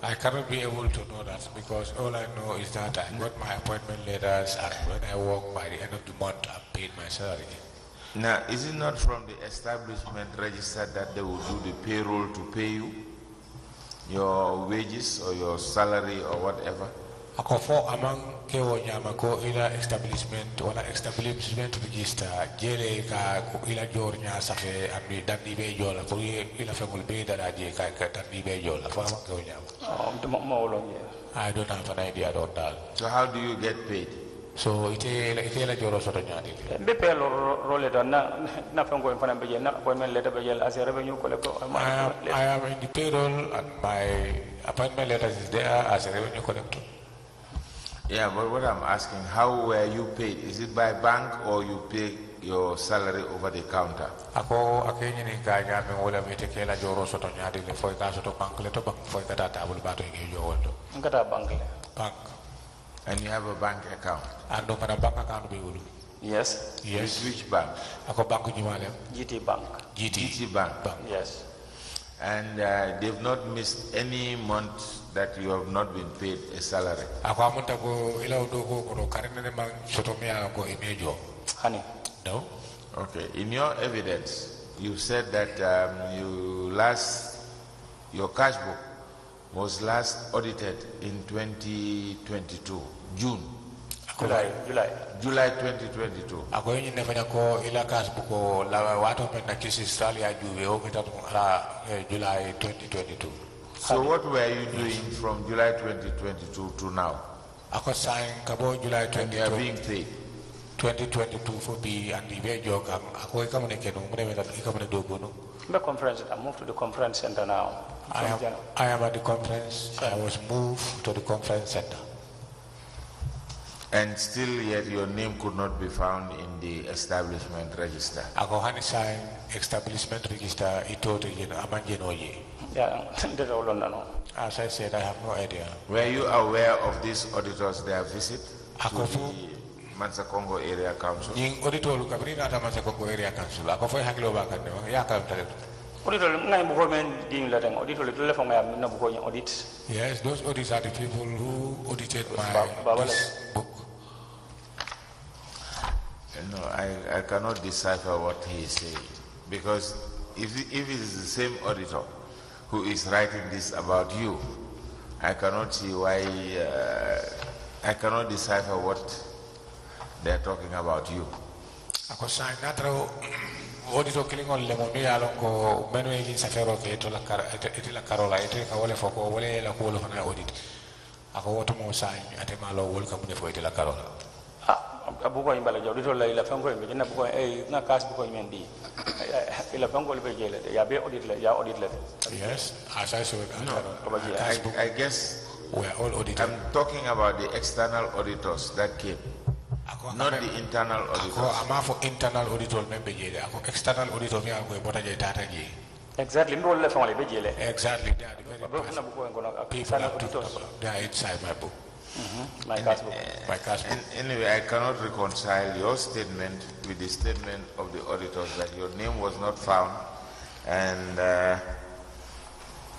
I cannot be able to know that because all I know is that I got my appointment letters and when I work by the end of the month I paid my salary. Now, is it not from the establishment register that they will do the payroll to pay you your wages or your salary or whatever? Ako fo amang kewo nyama ko ila establishment register jele ka ila jor nya safe ambi dandi be jola ko ila fengul be dara je ka dandi be jola fo amang kewo nyama. I don't have an idea about that. So how do you get paid? So ite la joro soto nyadi. Be pay role da na fengo en fana be je na appointment letter be je as a revenue collector. I am in the payroll and my appointment letter is there as a revenue collector. Yeah, but what I'm asking, how were you paid? Is it by bank or you pay your salary over the counter? Ako akenye ni kaya me wala mete kela joro soto nyadi le foi ka soto bank le to bank foi ka data bul bato ngi jo wondo. Ngata bank le. Bank. And you have a bank account? Ando kana bank account be wulu. Yes. Yes. Which bank? Ako bank jumale. GT Bank. GT Bank. Yes. And they've not missed any month that you have not been paid a salary. Ako amunta ko ila udogo ko karene ne man soto me ko imejo. Honey. No. Okay. In your evidence, you said that your cash book was last audited in 2022 June. July 2022. Ako yun nefanya ko ilakas buko la wato men na kisi Australia juwe o kita July 2022. So what were you doing from July 2022 to now? Ako sign kabo July 2022. You are being paid. 2022 for be and the way joke ako ikamune kenu mune ikamune dogo no. The conference, I moved to the conference center now. I am at the conference. I was moved to the conference center. And still yet your name could not be found in the establishment register. Ako hani sign establishment register ito to amanjenoye. Yeah, that's all on no. As I said, I have no idea. Were you aware of these auditors, their visit Ako to the Mansa Congo Area Council? Ning auditor lu kabri na Mansa Congo Area Council. Ako foi hakilo ba kan ya ka tare. Auditor ngai buko men ding la tang auditor le fo ngai na buko audit. Yes, those audits are the people who audited my book. No, I cannot decipher what he is saying, because if it is the same auditor who is writing this about you, I cannot see why. I cannot decipher what they are talking about you. Ako sa natro auditor killing on lemon mi alon ko menu egin safero ke to la carola ete ka wole foko wole la ko na audit. Ako woto mo sa ate malo wol ka mun fo ete la carola. Abuko imbala auditor la ila fango be na buko na kas buko mendi. Ila fango be jele ya be audit la ya audit la. Yes, as I said. No, I guess we are all audited. I'm talking about the external auditors that came. Not the internal auditors. Ako ama for internal auditor member jele. Ako external auditor mi ako bota je tata je. Exactly, me wala fango be jele. Exactly, they are the very people they are inside my book. My casbook. Anyway, I cannot reconcile your statement with the statement of the auditors that your name was not found, and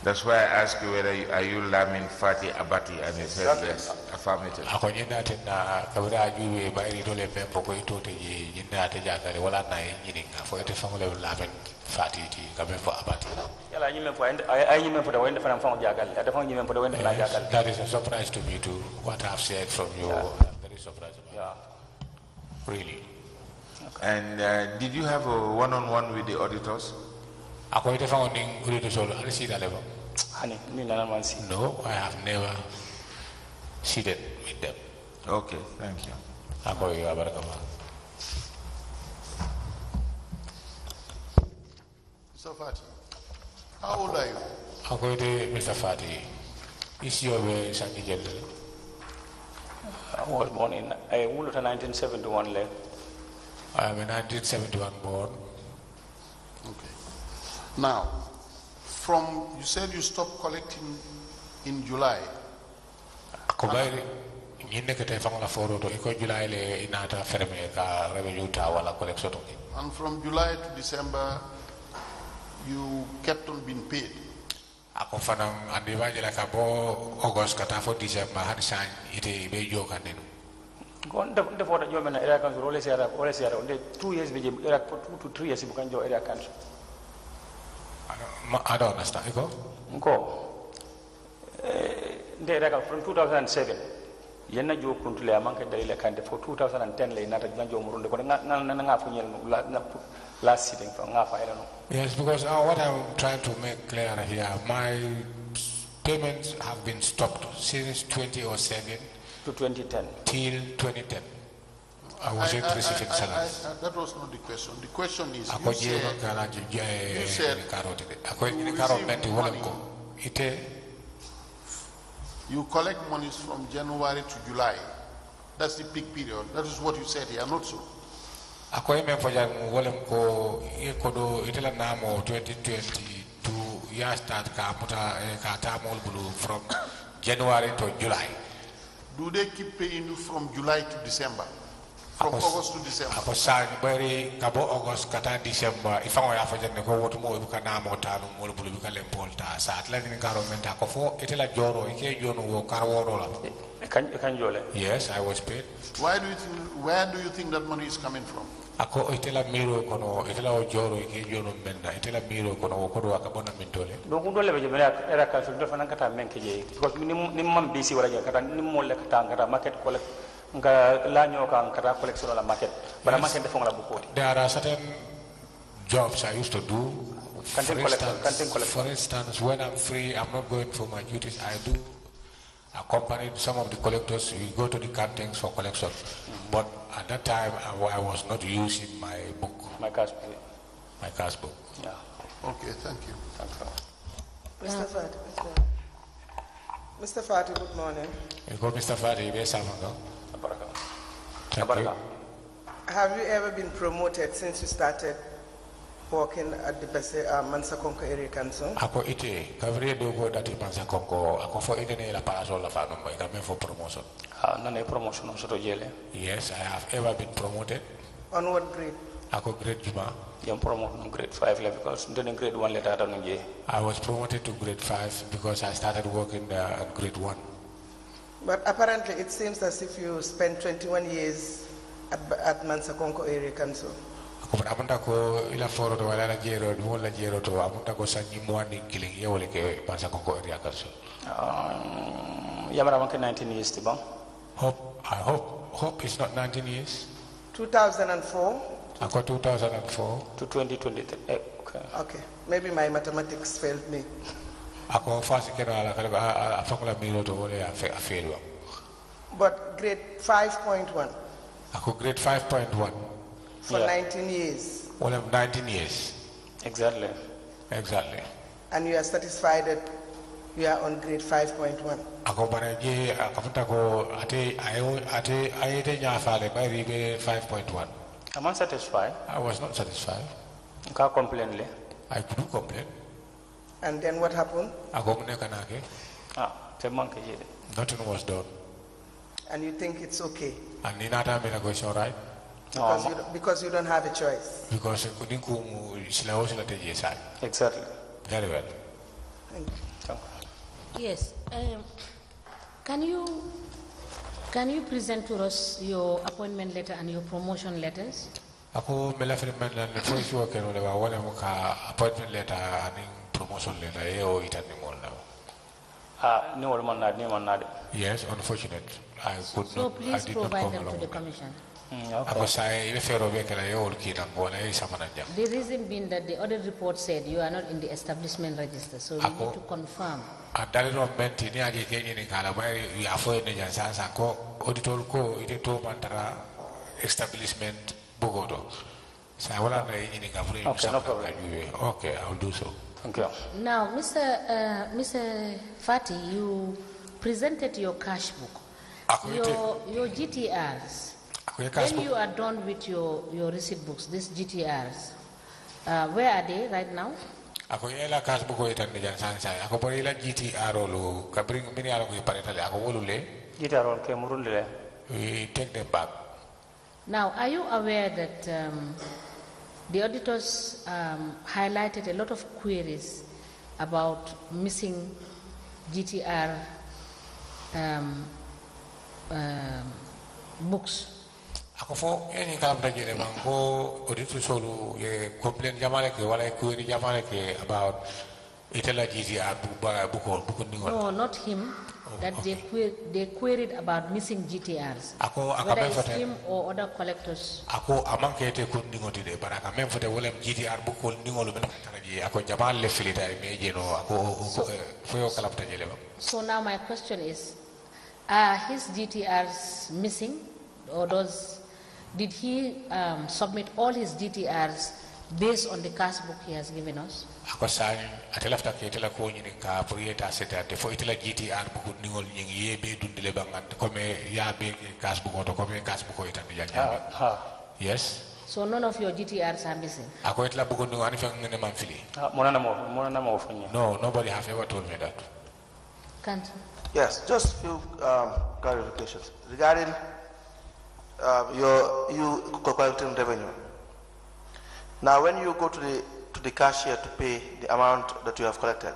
that's why I asked you whether are you Lamin Fati Abati, and you said yes, affirmative. Ako nyina tena kabira juwe ba iri dole mempo ko ito te nyina te jagale wala na nyinga fo ete famole Lamin Fati ti kabe fo Abati. Yala nyime fo ay nyime fo da wende fana fo jagal ada fo nyime fo da wende na jagal. That is a surprise to me too. What I've said from you, I'm very surprised about. Yeah. Really. Okay. And did you have a one-on-one with the auditors? Ako ite fango ning auditor solo ali sida level. Honey, no, I have never seated with them. Okay, thank you. Ako yu abarakama. Mr. Fati, how old are you? Ako ite Mr. Fati. Is your way Sangi Jelle? I was born in 1971 left. I am a 1971 born. Okay. Now, you said you stopped collecting in July. Kubairi nyinde kete fangola foro to iko July le inata ferme ka revenue ta wala collection to. And from July to December, you kept on being paid. Ako fanang andi wajela ka bo August kata fo December han san ite be joka nenu. Gon the for the job na area council ole sera 2 years be area 2 to 3 years bukan jo area council. I don't understand. Iko? From 2007, yenna jo kuntule amanka dalila kande for 2010 le nata janjo murunde ko nga fu nyel last sitting for nga fa elano. Yes, because what I'm trying to make clear here, my payments have been stopped since 2007 to 2010 till 2010. I wasn't receiving salaries. That was not the question. The question is, you collect monies from January to July. That's the peak period. That is what you said here, not so. Ako ime fajar wolem ko ikodo itela namo 2022 ya start ka muta ka tamol bulu from January to July. Do they keep paying you from July to December? From August to December? Ako sa bari kabo August kata December ifango ya fajar ne ko wotu mo ibuka namo tanu mo bulu bika lempolta sa atla ni garment ako fo itela joro ike jono wo karworo la. Kan jole. Yes, I was paid. Where do you think that money is coming from? Ako itela miro kono itela o joro ike jono menna itela miro kono wo kodo akabona mentole. Donc dole be jebe era ka so do fanan kata men keje because ni mam bisi wala kata ni mo le kata market collect market. But market there are certain jobs I used to do. For instance, when I'm free, I'm not going for my duties. I do accompany some of the collectors. We go to the cantons for collection. But at that time, I was not using my book. My cash book. My cash book. Yeah. Okay, thank you. Mr. Fati. Mr. Fati, good morning. Mr. Fati, thank you. Have you ever been promoted since you started working at the Mansakonko Area Council? Ako ite, kavre dogo dati Mansakonko, ako for ite ne la parasol la fa number, ita for promotion. Nane promotion on soto jele. Yes, I have ever been promoted. On what grade? Ako grade Juma. I'm promoted on grade 5 level because then grade 1 later I was promoted to grade 5 because I started working at grade 1. But apparently it seems as if you spent 21 years at Mansakonko Area Council. Amunta ko ila foro to wala la jero to amunta ko sanyi mwani killing yewole ke Mansakonko Area Council. Yamara wanke 19 years tiba. I hope it's not 19 years. 2004. Ako 2004 to 2023. Okay. Okay. Maybe my mathematics failed me. Ako fast kera ala afakula miro to wole a fail. But grade 5.1. Ako grade 5.1. For 19 years. Well, 19 years. Exactly. Exactly. And you are satisfied that you are on grade 5.1. Ako banaje akafuta ko ate nya fale by ribe 5.1. Am I satisfied? I was not satisfied. Ka complain le. I could complain. And then what happened? Ako mune kanake. Nothing was done. And you think it's okay? And in that time it's all right. Because you don't have a choice. Because exactly. Very well. Thank you. Yes. Can you present to us your appointment letter and your promotion letters? Ako melafiri mena nefo ikiwa kero lewa wale muka appointment letter and promotion letter yeo itani molna. Ni wale manade. Yes, unfortunate. I could so not. Please I did provide not them come to the along. commission. The reason being that the audit report said you are not in the establishment register, so we need to confirm. Establishment Bogodo. Okay, I'll do so. Thank you. Now, Mr. Fati, you presented your cash book, your GTRs. When you are done with your receipt books, these GTRs, where are they right now? Ako yela cash book ko itan niyan sansa. Ako po ila GTR lo kabring bini alo ko iparetale ako wolule. GTR ke murule. We take them back. Now, are you aware that the auditors highlighted a lot of queries about missing GTR books? Ako fo any kalam dajele man ko auditor solo ye complain jamale ke wala query jamale ke about itela GTR book ningon. No, not him. That they queried about missing GTRs. Whether it's him or other collectors. Ako amanke te kundingo tide baraka mem fote wolem GTR book ndingolo ben taraji ako jamal le filita me jeno ako fo yo kalam dajele ba. So now my question is, are his GTRs missing, or did he submit all his GTRs based on the cash book he has given us? Ako sa atelafta ke tela ko nyini ka prieta seta te fo itela GTR book ningol nyingi yebe dundile bangan comme ya be cash book to comme cash book itan janya. Yes. So none of your GTRs are missing. Ako itela book ningo ani fa ngene man fili. Monana mo fanya. No, nobody have ever told me that. Can't. Yes, just few clarifications regarding you collecting revenue. Now, when you go to the cashier to pay the amount that you have collected,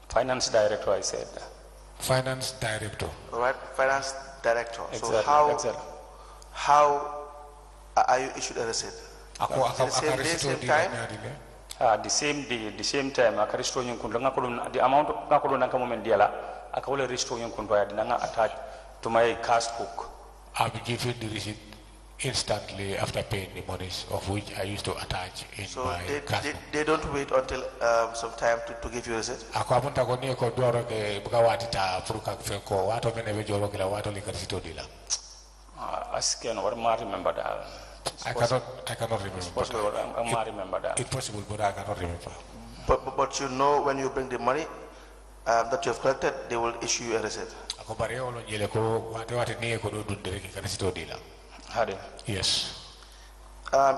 finance director, I said. Finance director. All right, finance director. Exactly, so how are you issued a receipt? Same day, same time? The same day, the same time, I restore you the amount of Nakodo Nakamomen Diala, I can only restore you attached to my cash book. I'll be given the receipt instantly after paying the monies of which I used to attach in so my cash book. They don't wait until some time to give you a receipt? I remember that. I cannot remember. It's possible, I remember that. It's possible, but I cannot remember. But you know when you bring the money that you have collected, they will issue you a receipt. Yes.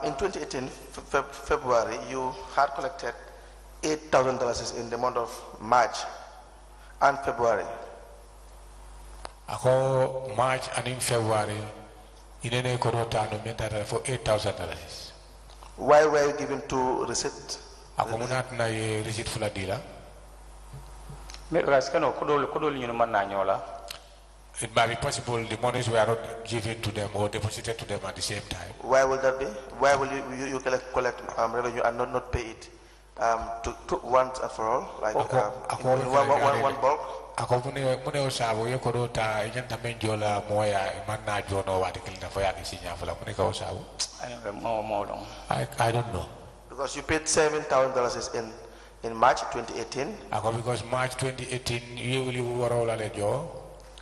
In 2018, February, you had collected $8,000 in the month of March and February. March and in February, for $8,000. Why were you given 2 receipts? Receipt for la dealer. It might be possible the monies were not given to them or deposited to them at the same time. Why will that be? Why will you collect revenue and not pay it to once and for all, like in one bulk? I don't know. Because you paid $7,000 in March 2018. Because March 2018 you will.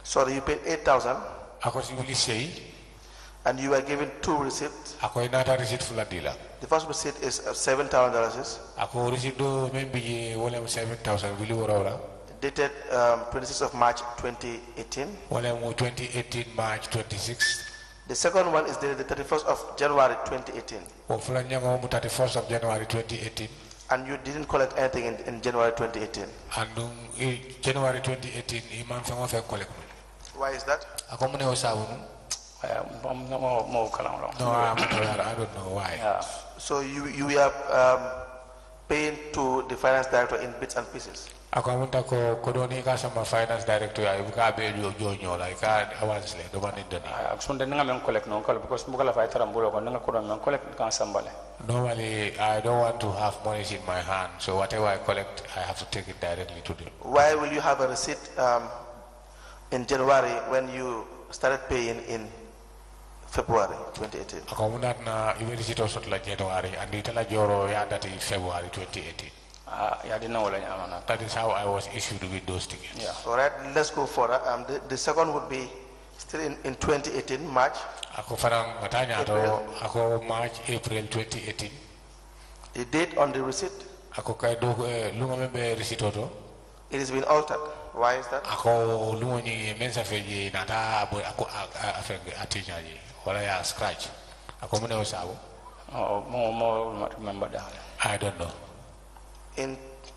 Sorry, you paid $8,000. And you were given 2 receipts. The first receipt is $7,000. Dated 26th of March 2018. 2018 March 26th. The second one is dated the 31st of January 2018. 31st of January 2018. And you didn't collect anything in January 2018. And January 2018, why is that? No, I don't know why. Yeah. So you are paying to the finance director in bits and pieces? Finance director normally I don't want to have money in my hand, so whatever I collect I have to take it directly to them. Why will you have a receipt in January when you started paying in February 2018? February 2018. That is how I was issued with those tickets. Yeah. All right, let's go further. The second would be still in 2018, March. March, April 2018. The date on the receipt? It has been altered. Why is that? Scratch. Remember that. I don't know.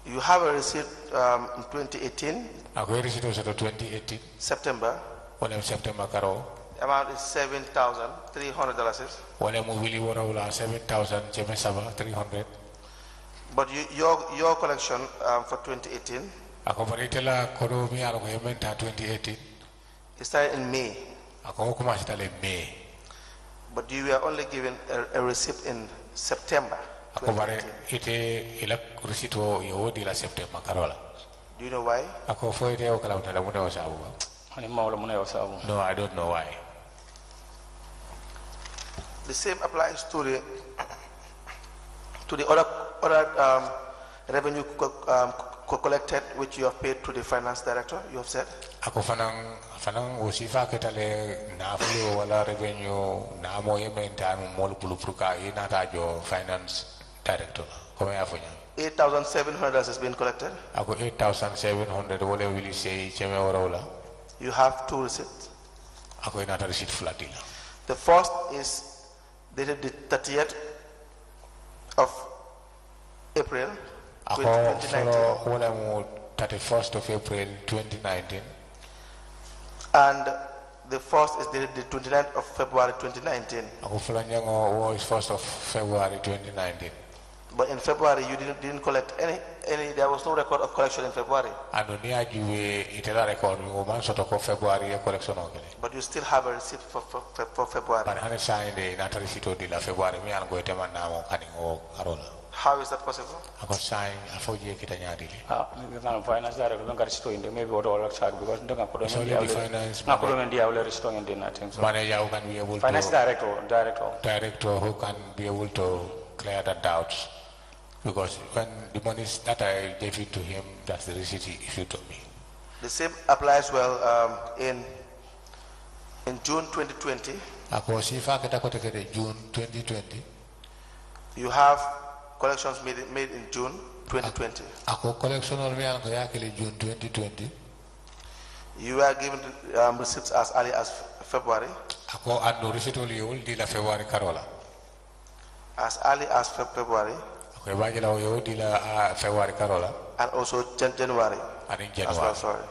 You have a receipt in 2018. 2018. September. September. The amount is $7,300. $7,300. But your collection for 2018. It started in May. But you were only given a receipt in September. Do you know why? No, I don't know why. The same applies to the other revenue collected, which you have paid to the finance director. You have said. Finance director. $8,700 has been collected. 8,700. What will you say? You have 2 receipts. The first is dated the 30th of April 2019. 31st of April 2019. And the first is dated the 29th of February 2019. Was 1st of February 2019. But in February you didn't collect any. There was no record of collection in February. But you still have a receipt for February. How is that possible? Ako sign afoje kita nyadili. Finance director don't got store in the maybe what all charge because don't have It's only the finance not put the outlet store in the nothing. So manager who can be able finance to director who can be able to clear the doubts. Because when the money that I gave it to him, that's the receipt he issued to me. The same applies well in June 2020. Ako sifa kita ko tekede June 2020. You have collections made in June 2020. Ako collection on me ang kaya kili June 2020. You are given receipts as early as February. Ako ando receipt oli di la February karola. As early as February. Okay, bajela yo di la February karola. And also January. And in January. As well, sorry.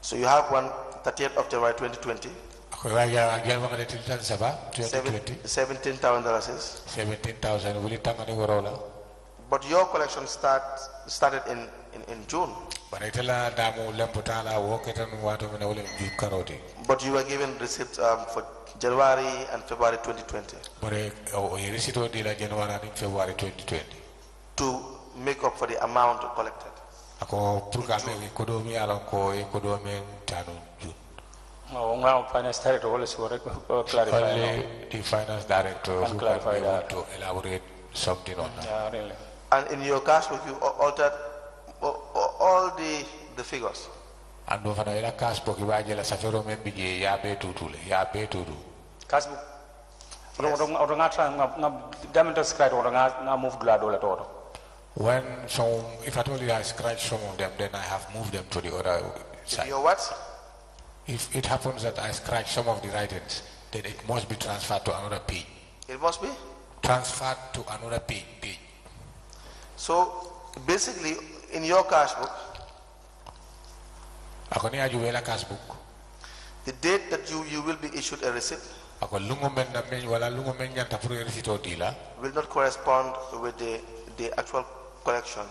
So you have one 30th of January 2020. Okay, bajela agel mga detitan saba 2020. $17,000. 17,000 wuli tangani warola. But your collection started in June. But you were given receipts for January and February 2020. To make up for the amount collected. Finance director always clarify. Only the finance director who can be able to elaborate something on that. Yeah, really. And in your cash book, you altered all the figures. And no fana ila cash book ibajela safero membije ya be tutule ya be tutu. Cash book. Orang try diamond scratch orang move dollar to. When some, if I told you I scratch some of them, then I have moved them to the other side. Your what? If it happens that I scratch some of the writings, then it must be transferred to another page. It must be transferred to another page. So basically, in your cash book, the date that you will be issued a receipt will not correspond with the actual collection.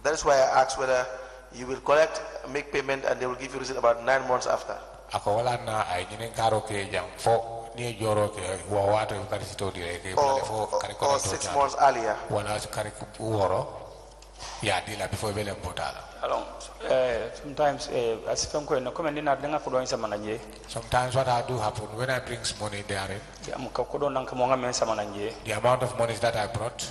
That is why I asked whether you will collect, make payment, and they will give you receipt about 9 months after. Or 6 months earlier. Sometimes sometimes what I do happen when I bring money there, the amount of money that I brought,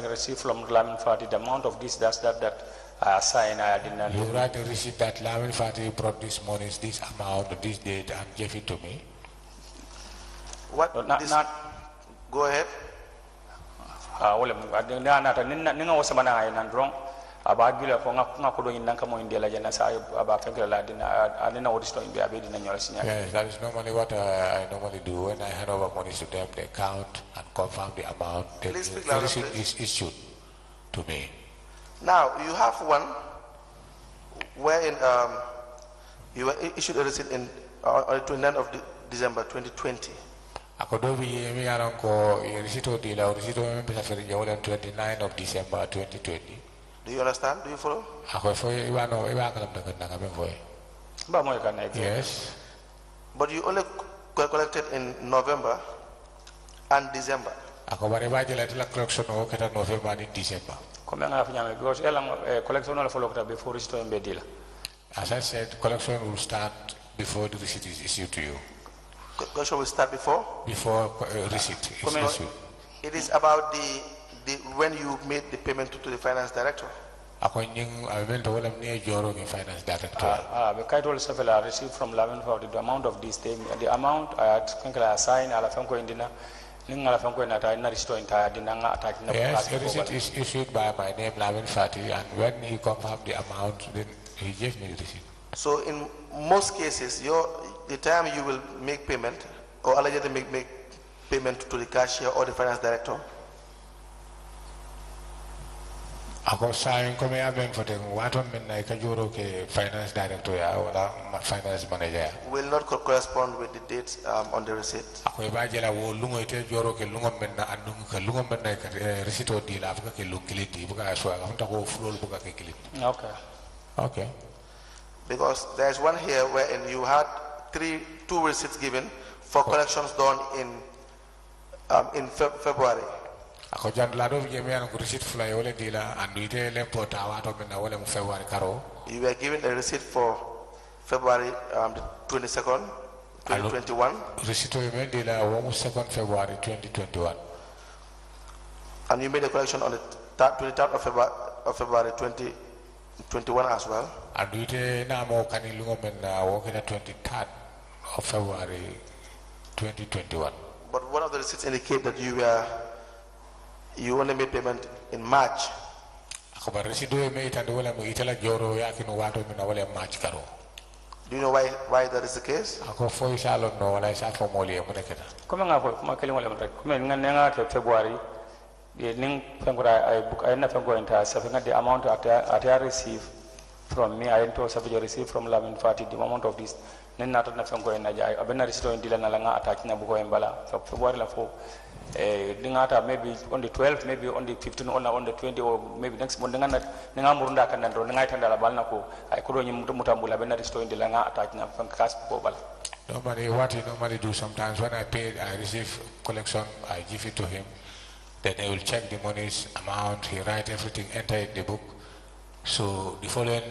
receive from Lamin Fati, the amount of this, that I assign, I didn't. You write a receipt that Lamin Fati brought this money, this amount, this date, and gave it to me. What? Go ahead. About Gila Ponga in Nankamo in Dela Janasa about I didn't know what is doing. Yes, that is normally what I normally do when I hand over money to them. They count and confirm the amount. The receipt is issued to me. Now you have one wherein you were issued a receipt on the 29th of December 2020. Akodobi mi aranko receipt dila receipt me pesa feri jawala 29th of December 2020. Do you understand? Do you follow? Yes. But you only collected in November and December. As I said, collection will start before the receipt is issued to you. Collection will start before? Before receipt is issued. It is about when you made the payment to the finance director. Finance director. I received from Lamin for the amount of this thing. The amount I had assigned, yes, the receipt is issued by my name, Lamin Fati, and when he confirmed the amount, then he gave me the receipt. So in most cases, the time you will make payment or allegedly make payment to the cashier or the finance director, finance director or finance manager will not correspond with the dates on the receipt. Okay. Because there's one here wherein you had two receipts given for collections done in in February. Ako jan lado jeme an ko receipt fly wala dila anduite le pota wato minna wala mu February karo. You were given a receipt for February the 22nd, 2021. Receipt me dila wo 2nd February 2021. And you made a collection on the 23rd of February 2021 as well. Anduite na mo kanilungo minna wo kina 23rd of February 2021. But one of the receipts indicate that you only made payment in March. Ako ba receipt me itande wala mo itala joro yakino wato minna wala March karo. Do you know why that is the case? Ako fo isalo no wala isa fo moli mo nekata. Comme nga fo kuma kelen wala rek comme nga February the ning fengora I book I na fengo enta sa fenga the amount I receive from me I into savage receive from Lamin Fati the amount of this nen na na fengo en ja abena receipt on dila na la nga attach na buko embala so February la fo dingata maybe on the 12th maybe on the 15th or on the 20 or maybe next month nga murunda kan ndro nga itanda balna ko ay ko do nyim mutambula abena receipt on dila nga attach na fenga kas ko bala. Normally what you normally do sometimes when I pay I receive collection I give it to him. Then he will check the money's amount, he write everything, enter in the book. So the following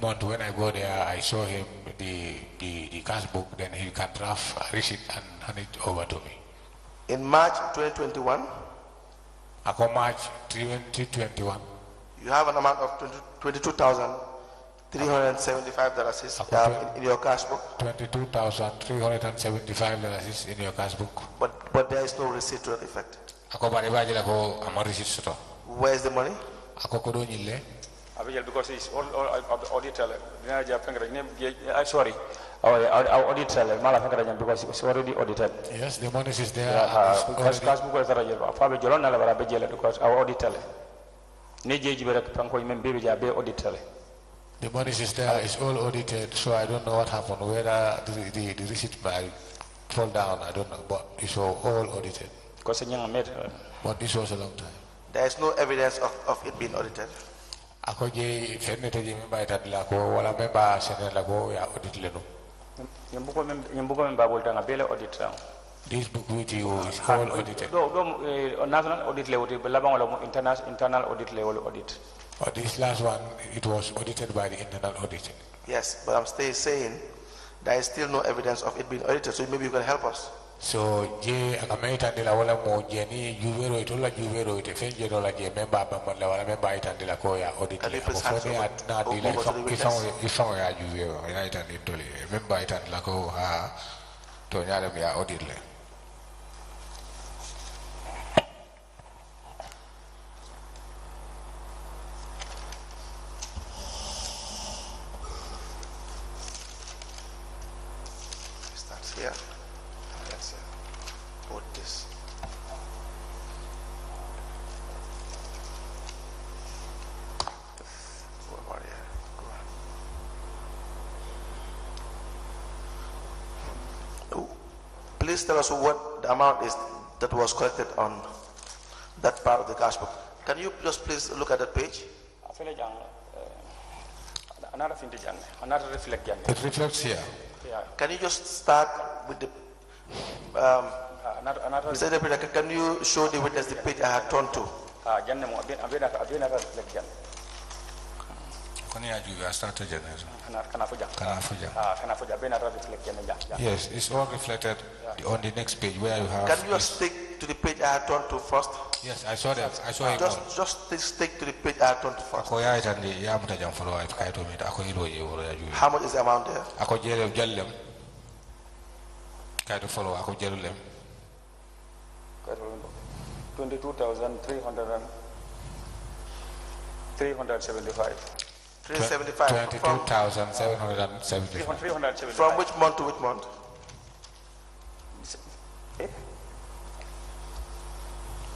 month when I go there, I show him the cash book, then he can draft a receipt and hand it over to me. In March 2021, Ako March 2021, you have an amount of $22,375 in your cash book. $22,375 in your cash book. But there is no receipt to that effect. Ako baribaji la ko amar receipt soto. Where is the money? Ako ko do nyille. Because it's all audit teller. Sorry, our audit teller. Because it's already audited. Yes, the money is there. Because our audit teller. The money is there, it's all audited, so I don't know what happened, whether the receipt might fall down, I don't know, but it's all audited. But this was a long time. There is no evidence of it being audited. Ako je fenete je memba itad la ko wala memba sene la ko ya audit lenu. Nyambuko memba bolta nga bele audit. This book with you is all audited. National audit level, internal audit level audit. But this last one, it was audited by the internal audit. Yes, but I'm still saying there is still no evidence of it being audited, so maybe you can help us. So je akameta ndila wala mo jeni juvero itola juvero ite fenje dola je memba bamala wala memba itandila ko ya audit le ko fone na dila ifon ya juvero ya itandili memba itandila ko ha to nyale ya audit le. Here. Let's put this. Go on. Please tell us what the amount is that was collected on that part of the cash book. Can you just please look at that page? It reflects here. Can you just start with the Mr. Deputy, can you show the witness the page I had turned to? Yes, it's all reflected on the next page where you have. Can you just stick to the page I had turned to first? Yes, I saw that. I saw it. Just stick to the page I had turned to first. How much is the amount there? 22,375. 22,775. From which month to which month?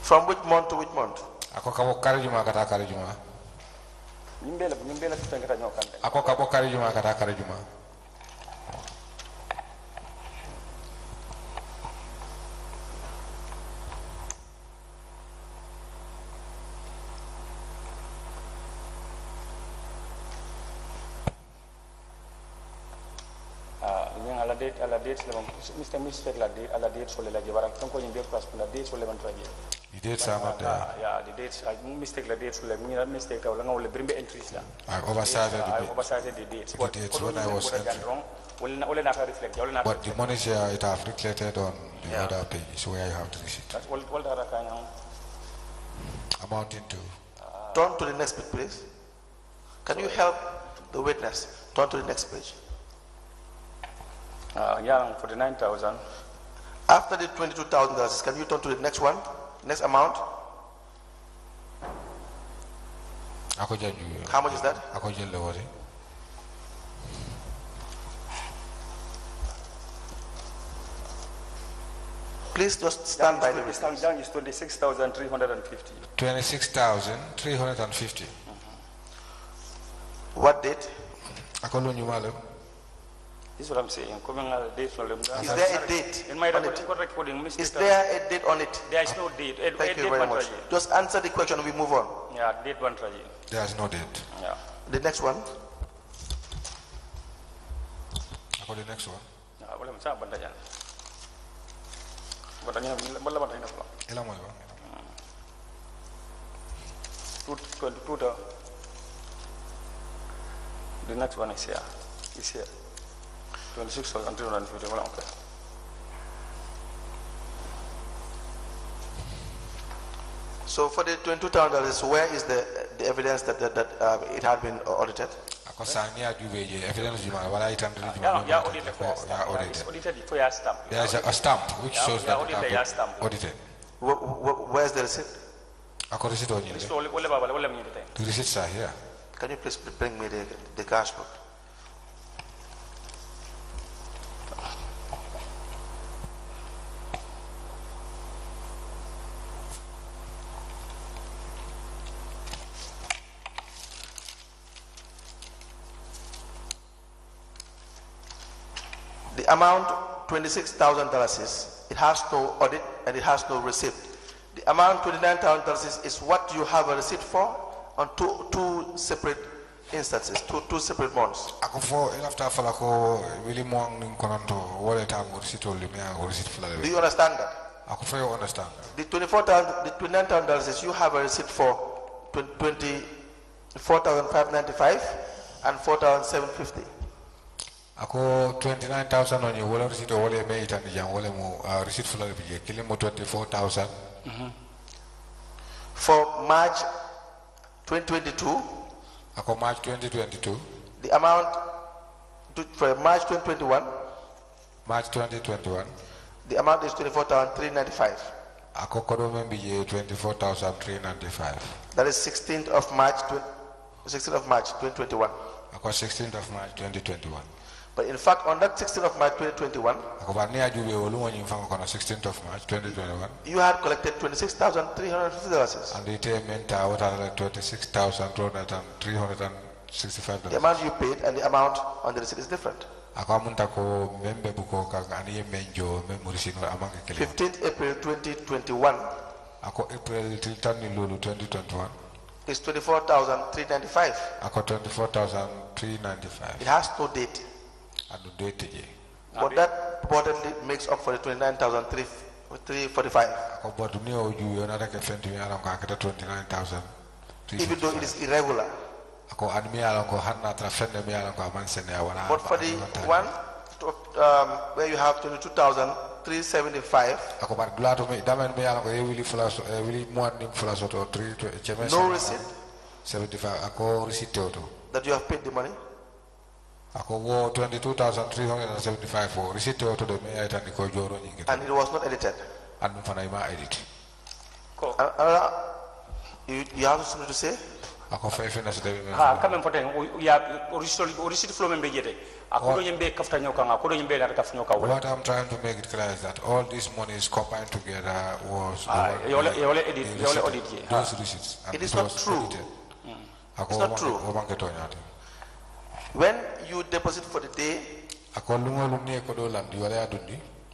From which month to which month? Ako kabo kari juma kata kari juma. Ako kabo kari juma kata kari juma. ala date Mr. Mistake la date so la jibara ko nyimbe class la date so le man traje The dates are not there. Yeah, the dates mistake la dates so le mi mistake la ngawle brimbe entries la I oversized the dates the dates when I was entering. But the money here, it have reflected on the other pages where you have the receipt. Amounting to. Turn to the next page, please. Can you help the witness? Turn to the next page. Yeah, 49,000. After the $22,000, can you turn to the next one? Next amount? How much is that? Please just stand by the witness. Down is 26,350. 26,350. What date? This is what I'm saying. Is there a date? In my recording, is there a date on it? There is no date. Thank you very much. Just answer the question and we move on. Yeah, date one traje. There is no date. Yeah. The next one. The next one. The next one is here. It's here. 26,350. Okay. So for the $22,000, where is the evidence that it had been audited? There's a stamp which shows that it has been audited. Where's the receipt? The receipts are here. Can you please bring me the cash book? The amount $26,000 it has no audit and it has no receipt. The amount $29,000 is what you have a receipt for on two separate instances, two separate months. Do you understand that? The $29,000 you have a receipt for $24,595 and $4,750. Ako 29,000 on your wallet receipt or wale made and the receipt for the killing 24,000 for March 2022. Ako March 2022. The amount for March 2021. March 2021. The amount is 24,395. Ako kodo membi 24,395. That is 16th of March 2021. Ako 16th of March 2021. But in fact, on that 16th of March 2021, you had collected $26,350. And the payment $26,365. The amount you paid and the amount on the receipt is different. 15th April 2021 is 24,395. It has no date. But that reportedly makes up for the 29,345. Even though it is irregular. But for the one where you have 22,375, no receipt that you have paid the money. Ako 22,375 for receipt to the mayor and the Kojoro. And it was not edited. And Fanaima edit. You have something to say? Ako 5 minutes. Come and put in. Receipt flow member yet. What I'm trying to make it clear is that all this money is combined together was those receipts. It is not true. It's not true. When you deposit for the day,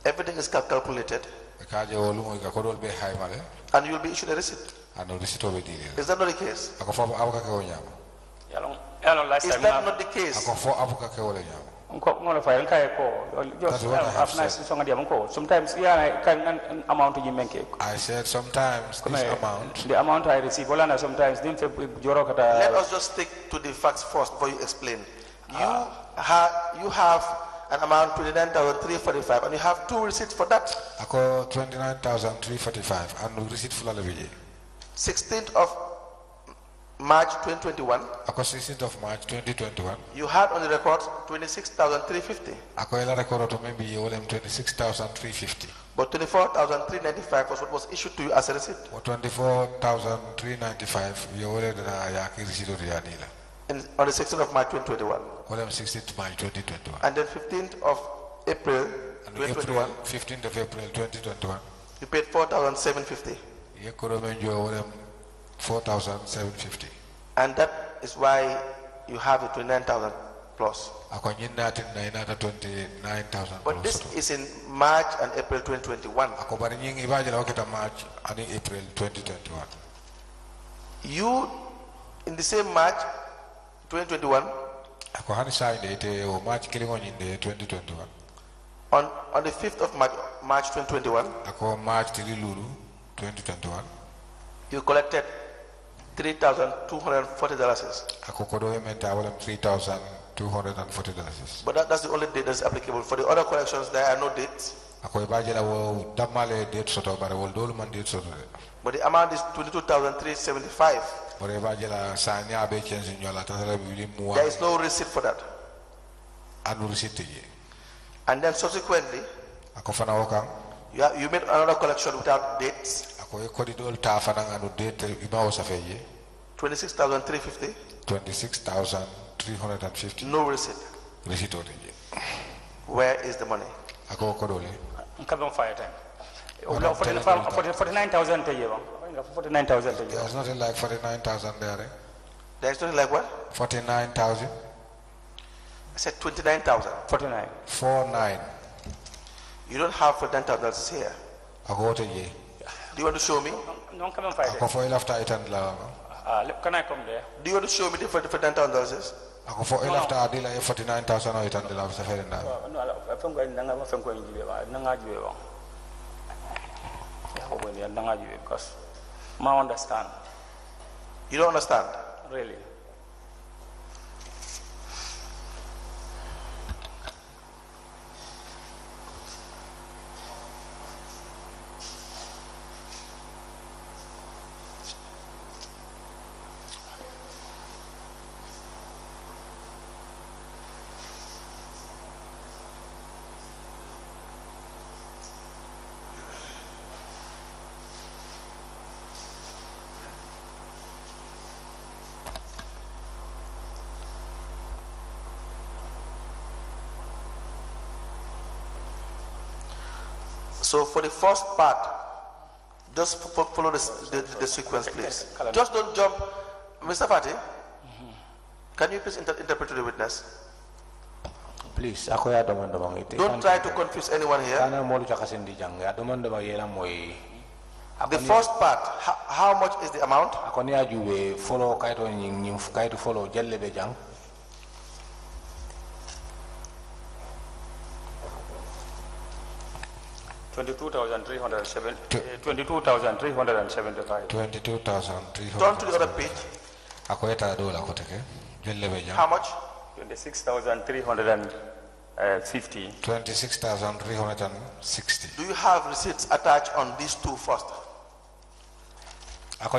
everything is calculated and you will be issued a receipt. Is that not the case? Is that not the case? Sometimes, amount you make. I said sometimes this amount. The amount I receive, sometimes. Let us just stick to the facts first before you explain. You have an amount 29,345, and you have 2 receipts for that. Ako 29,345 and receipt full of 16th of March 2021. Ako 16th of March 2021. You had on the record 26,350. Ako ela record to maybe you 26,350. But 24,395 was what was issued to you as a receipt. Or 24,395 you already receipt on the 16th of March 2021. 16th March 2021. And then 15th of April 2021. 15th of April 2021. You paid 4,750. 4,750. And that is why you have the 29,000 plus. But this is in March and April 2021. March and April 2021. You, in the same March 2021, on the 5th of March 2021, you collected $3,240. But that's the only date that's applicable. For the other collections, there are no dates. But the amount is $22,375. There is no receipt for that. And then subsequently, you made another collection without dates. 26,350. 26,350. No receipt. Where is the money? Come fire time. 49,000 a year. 49,000 a year. There's nothing like 49,000 there. There's nothing like what? 49,000. I said 29,000. 49. 49. You don't have 49,000 here. Do you want to show me? No, come and fight. Can I come there? Do you want to show me the 49,000? Because I understand. You don't understand? Really? So for the first part, just follow the sequence, please. Just don't jump. Mr. Fati, can you please interpret to the witness? Please, don't try to confuse anyone here. The first part, how much is the amount? 22,375. 22,375. Turn to the other page. How much? 26,350. 26,360. Do you have receipts attached on these two first? No,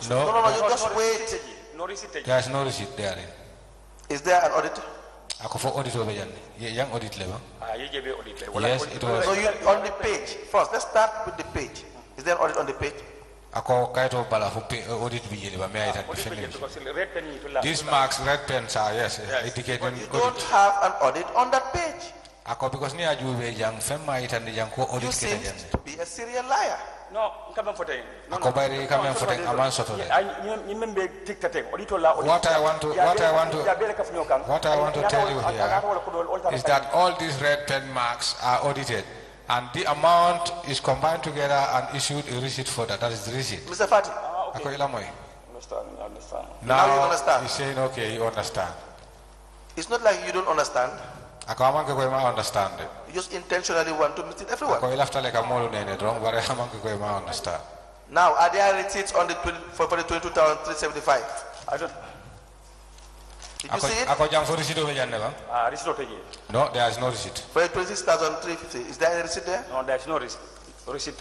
No, you just wait. No receipt. there is no receipt there. Is there an audit? Yes, it was. So you on the page first. Let's start with the page. Is there an audit on the page? These marks, red pens are indicating. But you don't have an audit on that page. You seem to be a serial liar. No, come for What I want to tell you here is that all these red pen marks are audited, and the amount is combined together and issued a receipt for that. That is the receipt. Mr. Fati. Understand. Now you understand. He's saying, okay, you understand. It's not like you don't understand. Ako aman ko understand it. You just intentionally want to mislead everyone. Ako ilafta like a molu nene drong, but aman ko understand. Now, are there receipts on the for the 22,375? I don't. Did you see it? Ako jam for receipt over janne Receipt. No, there is no receipt. For the 26,350, is there any receipt there? No, there is no receipt. Receipt.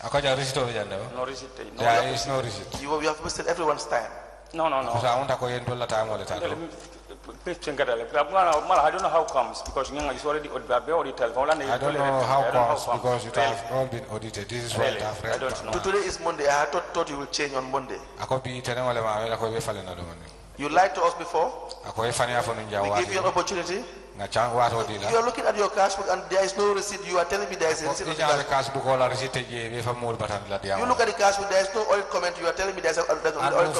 Ako jam receipt over janne No receipt. There is no receipt. You have wasted everyone's time. No. Because I want to go into the time all the time. I don't know how comes because it's already audited. I don't know how comes because it has all been audited. This is what I've read. I don't know. Today is Monday. I thought you will change on Monday. You lied to us before. We gave you an opportunity. You are looking at your cash book and there is no receipt. You are telling me there is a receipt. You look at the cash book, there is no audit comment. You are telling me there is an audit comment.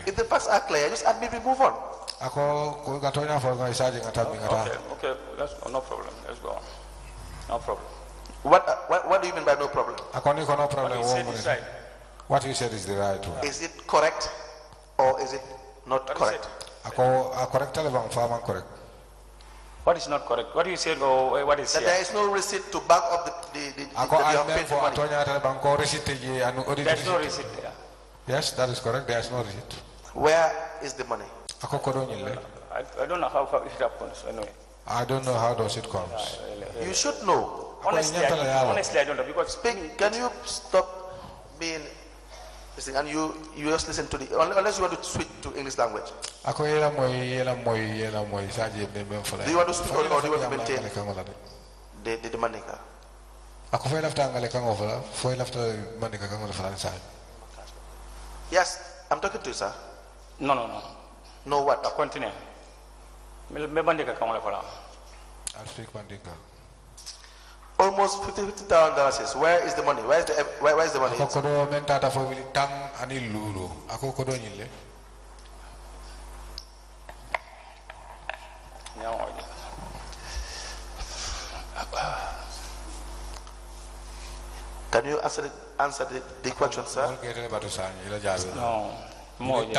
If the facts are clear, just admit we move on. Okay, that's no problem. Let's go on. No problem. What do you mean by no problem? No problem. What you said is the right one. Is it correct or is it not correct? Correct. What is not correct? What you said or what is that there is no receipt to back up the you have paid the money. There's no receipt there. Yes, that is correct. There is no receipt. Where is the money? I don't know how it happens anyway. I don't know how does it comes. You should know. Honestly, I don't know because can you stop being and you just listen to the unless you want to switch to English language. Do you want to speak or do you want to maintain the manika? Yes, I'm talking to you, sir. No. No what? Continue. I'll speak Mandinka. Almost $50,000. Where is the money? Where is the money? Can you answer the question, sir? No.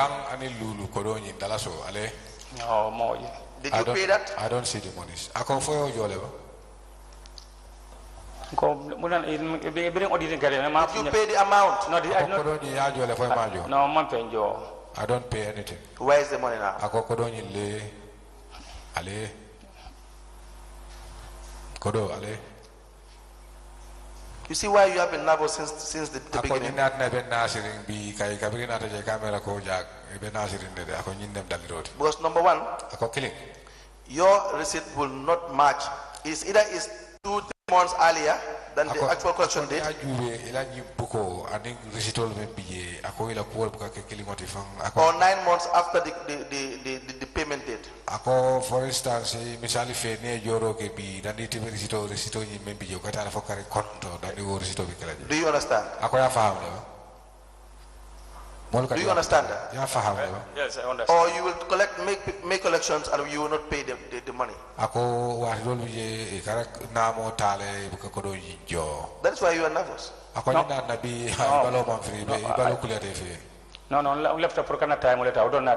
Did you pay that? I don't see the monies. Did you pay the amount? No, I don't pay anything. Where is the money now? You see why you have been nervous since the beginning? Because number one, your receipt will not match. It's either 2-3 months earlier than the actual collection date, or 9 months after the payment date. For instance, do you understand? Do you understand that? Yes, I understand. Or you will make collections and you will not pay the money. That is why you are nervous. No, left for kind of time later. I don't I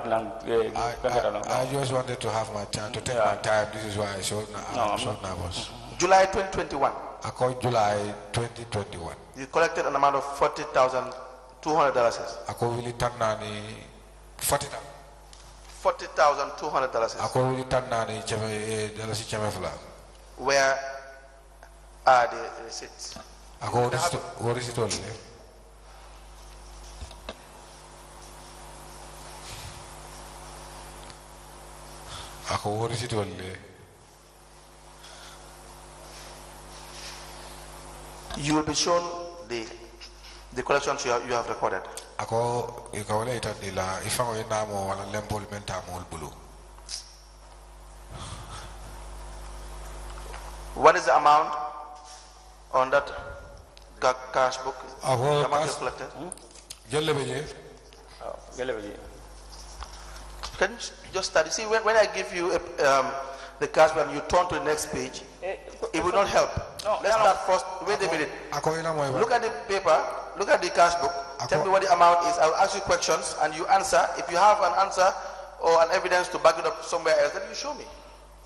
just wanted to have my time, to take my time. This is why I'm so nervous. July 2021. July 2021. You collected an amount of $40,200. $40,200. Where are the receipts? What is it only? What is it only? You will be shown the collections you have recorded. What is the amount on that cash book? The amount you collected? Can you just study? See, when I give you the cash book and you turn to the next page, it will not help. Let's start first. Wait a minute. Look at the paper. Look at the cash book. Tell me what the amount is. I will ask you questions and you answer. If you have an answer or an evidence to back it up somewhere else, then you show me.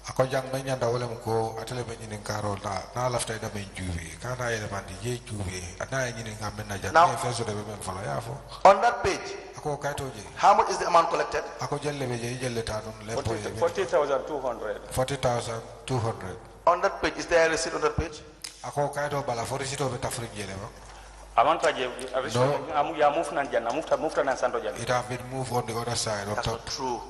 Ako jang may nyanda wala ko atele be nyinin karo na lafta ida be juve kana ida mandi je juve ana nyinin ngamen na jang ne feso de be men fala yafo. On that page, ako kaito je. how much is the amount collected? Ako jelle be je jelle ta don le 40,200. 40,200. On that page, is there a receipt on that page? Ako kaito bala for receipt be tafri jele ba. Amanta je amu ya move nan janna move nan santo janna. It have been moved on the other side on That's top. not true.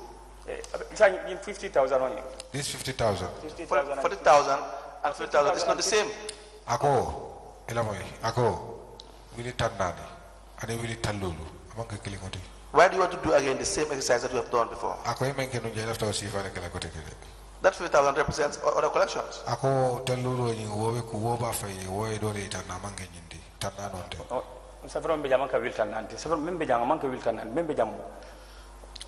It's 50,000 on you. This 50,000. 40,000 and 50,000 is not the same. Ako elamoy ako wili tannani ani wili tallulu amanga kilingoti. Why do you want to do again the same exercise that we have done before? Ako yemen kenu je lafta sifa le kala kote kele. That 50,000 represents other collections. Ako tallulu ni wobe ku woba fay woy do re tanna manga nyindi tanna nonte. Safaro mbe jama ka wiltan nanti safaro membe jama man ka wiltan nan membe jam.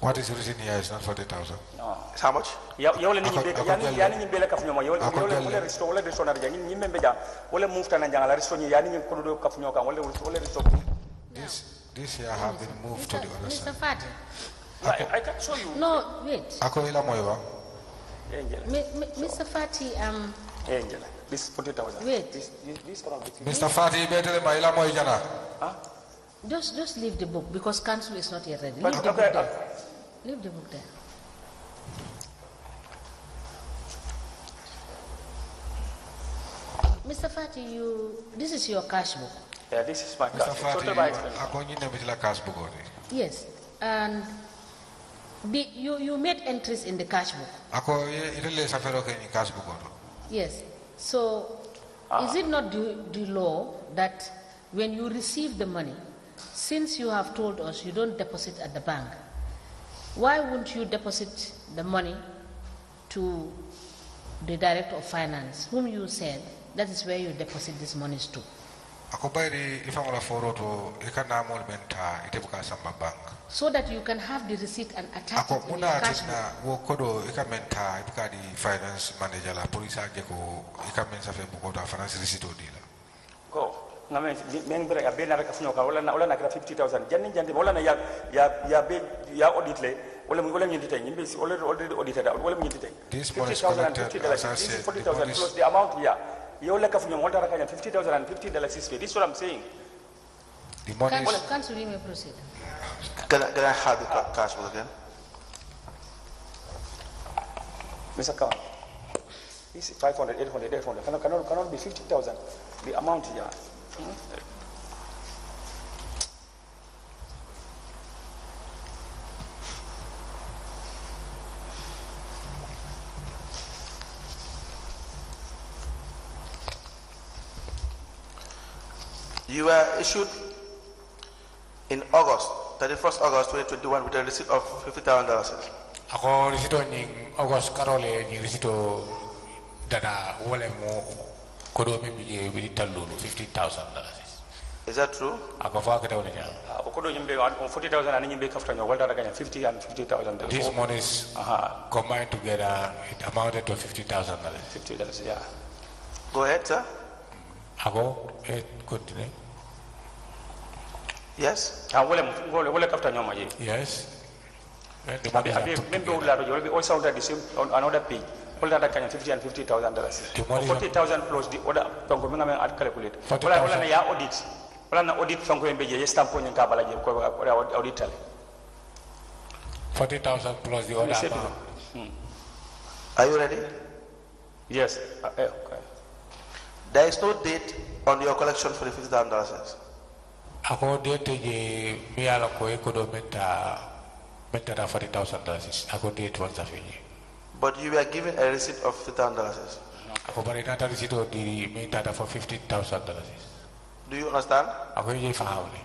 What is written here is not 40,000. No. How much? Ya wala ni be yani ni be la kaf nyoma wala resto wala resto na jangi ni membe jam wala mufta na jangala resto ni yani ni ko do kaf nyoka wala resto. This here have been moved to the other Mr. side. Fati. I can show you. No, wait. Ako ila moyo. Angel. Mr. Fati, Angel. This 40,000. Wait. This around 50. Mr. Fati better ma ila moyo jana. Huh? Just leave the book because council is not yet ready. But, Leave the okay, book there. Leave the book there. Mr. Fati, this is your cash book. Yeah, this is my cash. Mr. Fati, ako nyine bitila cash book ori. Yes, and you made entries in the cash book. Ako ile safero ke ni cash book ori. Yes. So, is it not the law that when you receive the money, since you have told us you don't deposit at the bank, why wouldn't you deposit the money to the director of finance, whom you said that is where you deposit these monies to? Ako bayri ifangola foroto ikana mol benta itebuka samba bank. So that you can have the receipt and attach Ako it in muna your cash tina wo kodo ikamenta ibuka di finance manager la polisa jeko ikamensa fe buko da finance receipt odila. Go. Ngamen men bere abena reka funyo ka wala na kira 50,000 janni wala na ya audit le wala nyindi tay nyimbe si already audited wala nyindi tay. This money is collected as I said. 40,000 plus the amount here. You like funyo wala raka 50,000 and $50 is paid. This is what I'm saying. The money is Council, you may proceed. Can I have the cash book again? Mr. Kawan, this is 500, 800, 800. Cannot be 50,000. The amount here. You were issued in August, 31st August 2021 with a receipt of $50,000. ako risito ni August karole ni risito dada wole mo kodo mi je bi talulu $50,000. Is that true? Ako fa ka dawle nya. Okodo nyimbe 40,000 and nyimbe kafta nyo wala raka 50 and $50,000. These monies combined together it amounted to $50,000. $50, yeah. Go ahead, sir. Ako continue. Yes? Wala kafta nyo ma je. Yes. Membe wala do be also under the same on another page. Wala raka 50 and $50,000. 40,000 plus the other tongo mi ngamen at calculate. Wala na ya audit. Wala na audit tongo embe je stampo nyen ka bala je ko audit tale. 40,000 plus the other amount. Are you ready? Yes. Okay. There is no date on your collection for the $50,000. Ako date je mi ala ko ekodo menta da $40,000. Ako date once afini. But you were given a receipt of $50,000. Ako bari nata risito di menta da for $50,000. Do you understand? Ako je fahawle.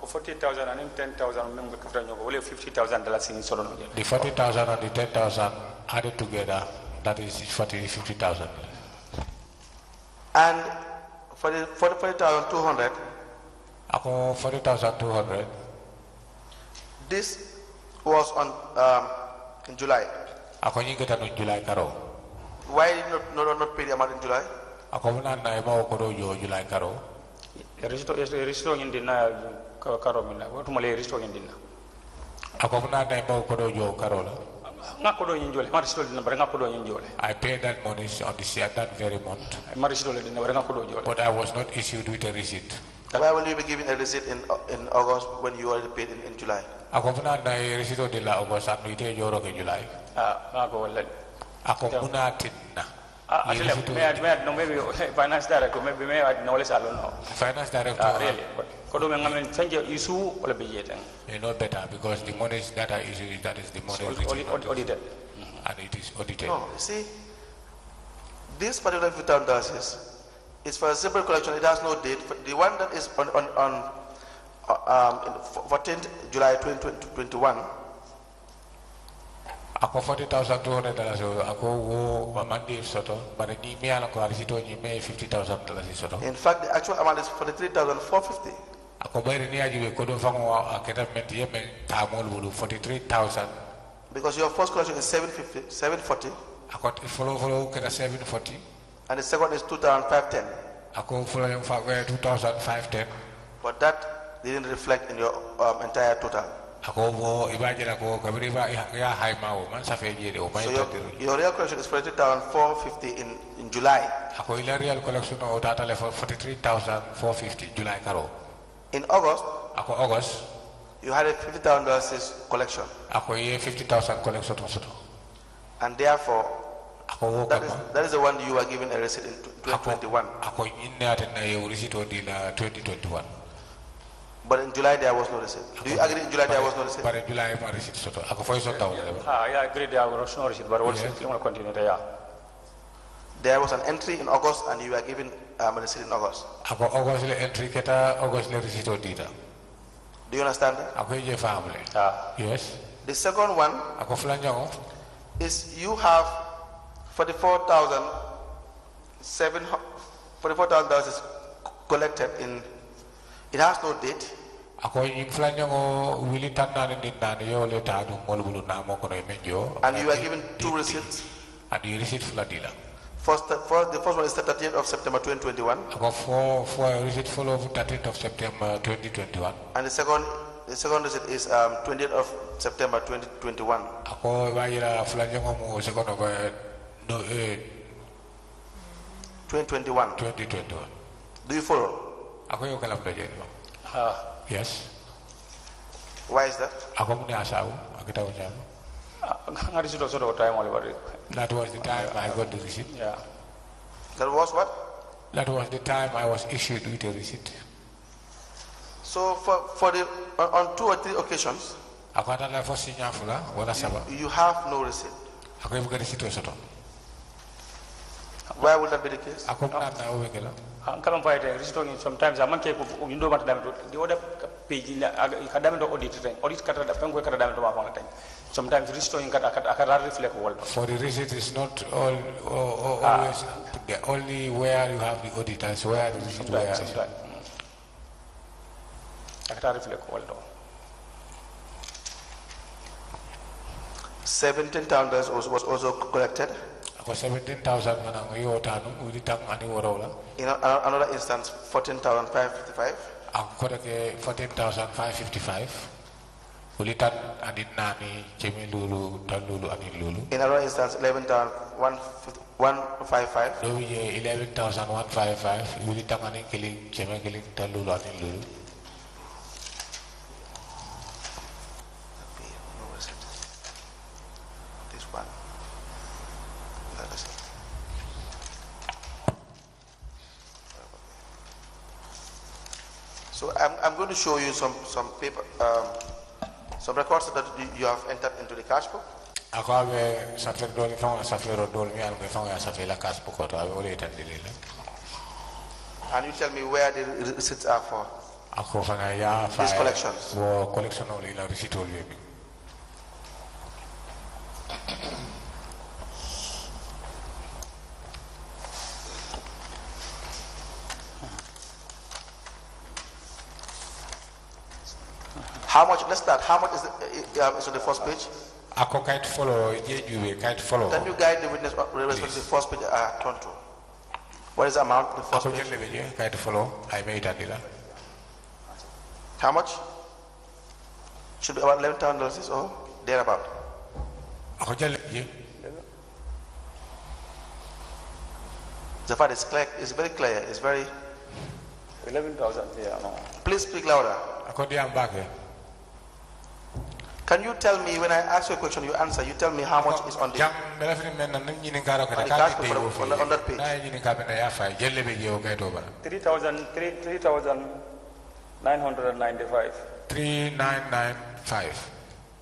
40,000 and 10,000 membe kafta nyo wala $50,000 in solo no. The 40,000 and the 10,000 added together, that is 50,000. And for the 40,200, Ako 40,200. this was on in July. Ako nyinga tanu July karo. Why did you not pay the amount in July? Ako muna na ema ko do July karo. Risto in dinna Caromina. What Malay Risto in dinner? Akomuna Nemo Kodo Jo Carola. Nakodo in Jole, Maristo in the Brangakodo in Jole. I paid that money on the share that very month. Maristo in the Brangakodo Jole. But I was not issued with a receipt. Why will you be given a receipt in August when you already paid in July? Akomuna na receipt de la August and we take Euro in July. Akomuna Tinna. Maybe finance director, maybe I knowledge I don't know. Finance director. Really, but you know better because the money that I issue that is the money audited. And it is audited. No, you see, this particular $50,000 is for a simple collection. It has no date. The one that is on 14th July 2021. Ako $40,200 ako wo mandi soto but ni me ala ko arisito ni me $50,000 soto. In fact, the actual amount is $43,450. Ako bayri ni ajibe ko do fango aketa menti yeme tamol bulu $43,000. Because your first collection is $740. Ako follow keta $740. And the second is $2,510. Ako follow yung $2,510. But that didn't reflect in your entire total. Ako wo ibajira ko kabiri ba ya haimao man sa fejere o so your real collection is $43,450 in July. Ako ila real collection o data le for $43,450 July karo. In August, ako August you had a $50,000 collection. Ako ye $50,000 collection soto. And therefore ako that is the one you are given a receipt in 2021. Ako inna na ye receipt o di la 2021. But in July there was no receipt. Do you agree in July there was no receipt? But in July I receipt soto. Ako foi so taw. I agree there was no receipt, but what's going to continue there? There was an entry in August and you were given a receipt in August. Ako August le entry keta August le receipt o dita. Do you understand that? Ako je family. Yes. The second one ako flanjango is you have $44,000 is collected in. It has no date. Ako yung flanjango wili tanna ni nani yo le tadu molbulu na mo ko menjo. And you are given two receipts. And you receipt fladila. The first one is the 30th of September 2021. Ako for receipt follow 30th of September 2021. And the second receipt is 20th of September 2021. Ako bayira flanjango mo second of 2021. 2021. Do you follow? Ako yung kalam doje. Yes. Why is that? Ako muna asaw, akita ko niya. That was the time I got the receipt. Yeah. That was what? That was the time I was issued with a receipt. So for the on 2 or 3 occasions, you have no receipt. Why would that be the case? Sometimes I'm the other page in the audit. Sometimes restoring reflect world. For the receipt is not always only where you have the auditors, where the receipt where reflect world. $17,000 was also collected. $17,000 in another instance, $14,555. $14,555. In another instance, $11,155. $11,155. So I'm going to show you some paper, some records that you have entered into the cash book. And you tell me where the receipts are for these collections. How much? Let's start. How much is on the first page? Can you guide the witness with the first page turn to? What is the amount? The first Ako page? jelle beje kay to follow ay may itandila. How much? Should be about $11,000 or thereabout. Ako jelle beje. Zafar is clear. It's very clear. It's very. 11,000. Yeah, no. Please speak louder. Ako diam bake. Can you tell me when I ask you a question, you answer? You tell me how much is on the Jam bela fi men nan ñini karo ka on the ka card te for yo the- on that page. na ñini ka bena ya fay jelle beje o kay to bala. 3,995. 3995.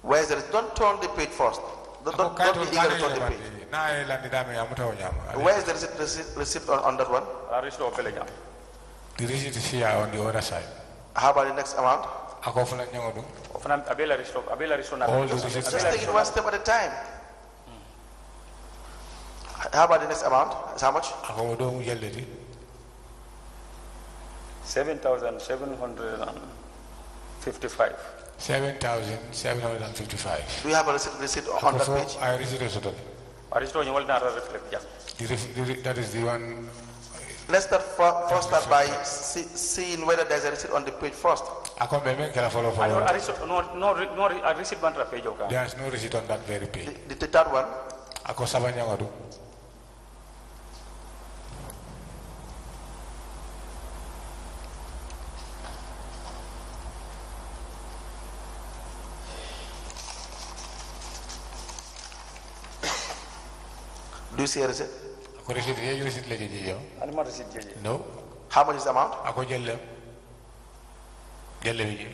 Where is it? Don't turn the page first. Don't be eager to turn the page. Na landi dame amuta o nyama. Where is the receipt on that one? Aristo Pellegam. The receipt is here on the other side. How about the next amount? Ako fala nyangodu. Abela Risto na. All the receipts. Just take it one step at a time. How about the next amount? How much? Ako do jelle di. 7,755. 7,755. Do you have a receipt on that page? I receipt is total. Aristo you will not reflect. Yeah. That is the one. Let's first start by seeing whether there's a receipt on the page first. Ako beme kala follow I follow. Aristo no receipt bantra page okay. There is no receipt on that very page. The third one. Ako saba nyangodu. Do you see a receipt? Ako receipt ye receipt le jeje yo. Anima receipt jeje. No. How much is the amount? Ako jelle. Jelle beje.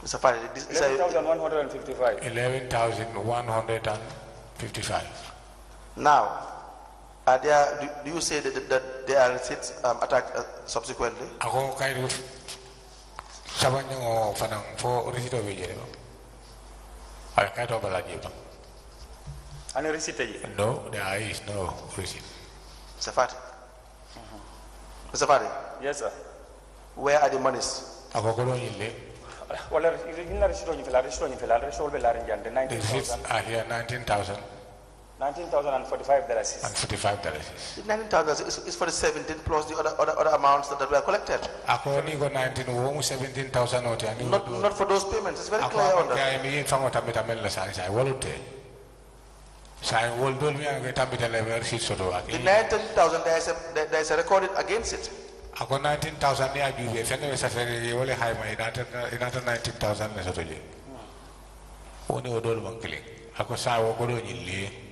Mr. Fadi, this is a 11,155. 11,155. now. Are there? Do you say that there are receipts attached subsequently? Ako kay do saba nyango fanang fo receipt o beje ba. Ay kay to bala jeba. Any receipt jeje. No, there is no receipt. Mr. Fadi. Mr. Fadi, Yes sir. where are the monies? Ako ko do yille. Wala ina receipt ni fela receipt be la njande The receipts 19,000 are here $19,045. The 19,000 is for the 17 plus the other amounts that were collected. Ako ni go 19 wo mu 17,000 oti ani. Not for those payments. It's very clear on Ako that. kay mi fango tamita mel la sai wolute. Sai wol dol mi ang tamita le receipt soto ak. The 19,000 there is a recording against it. Ako 19,000 ni ajube fene sa fere wole hay mai inata 19,000 le soto je. Woni o dol bankling. Ako sa wo ko do nyille.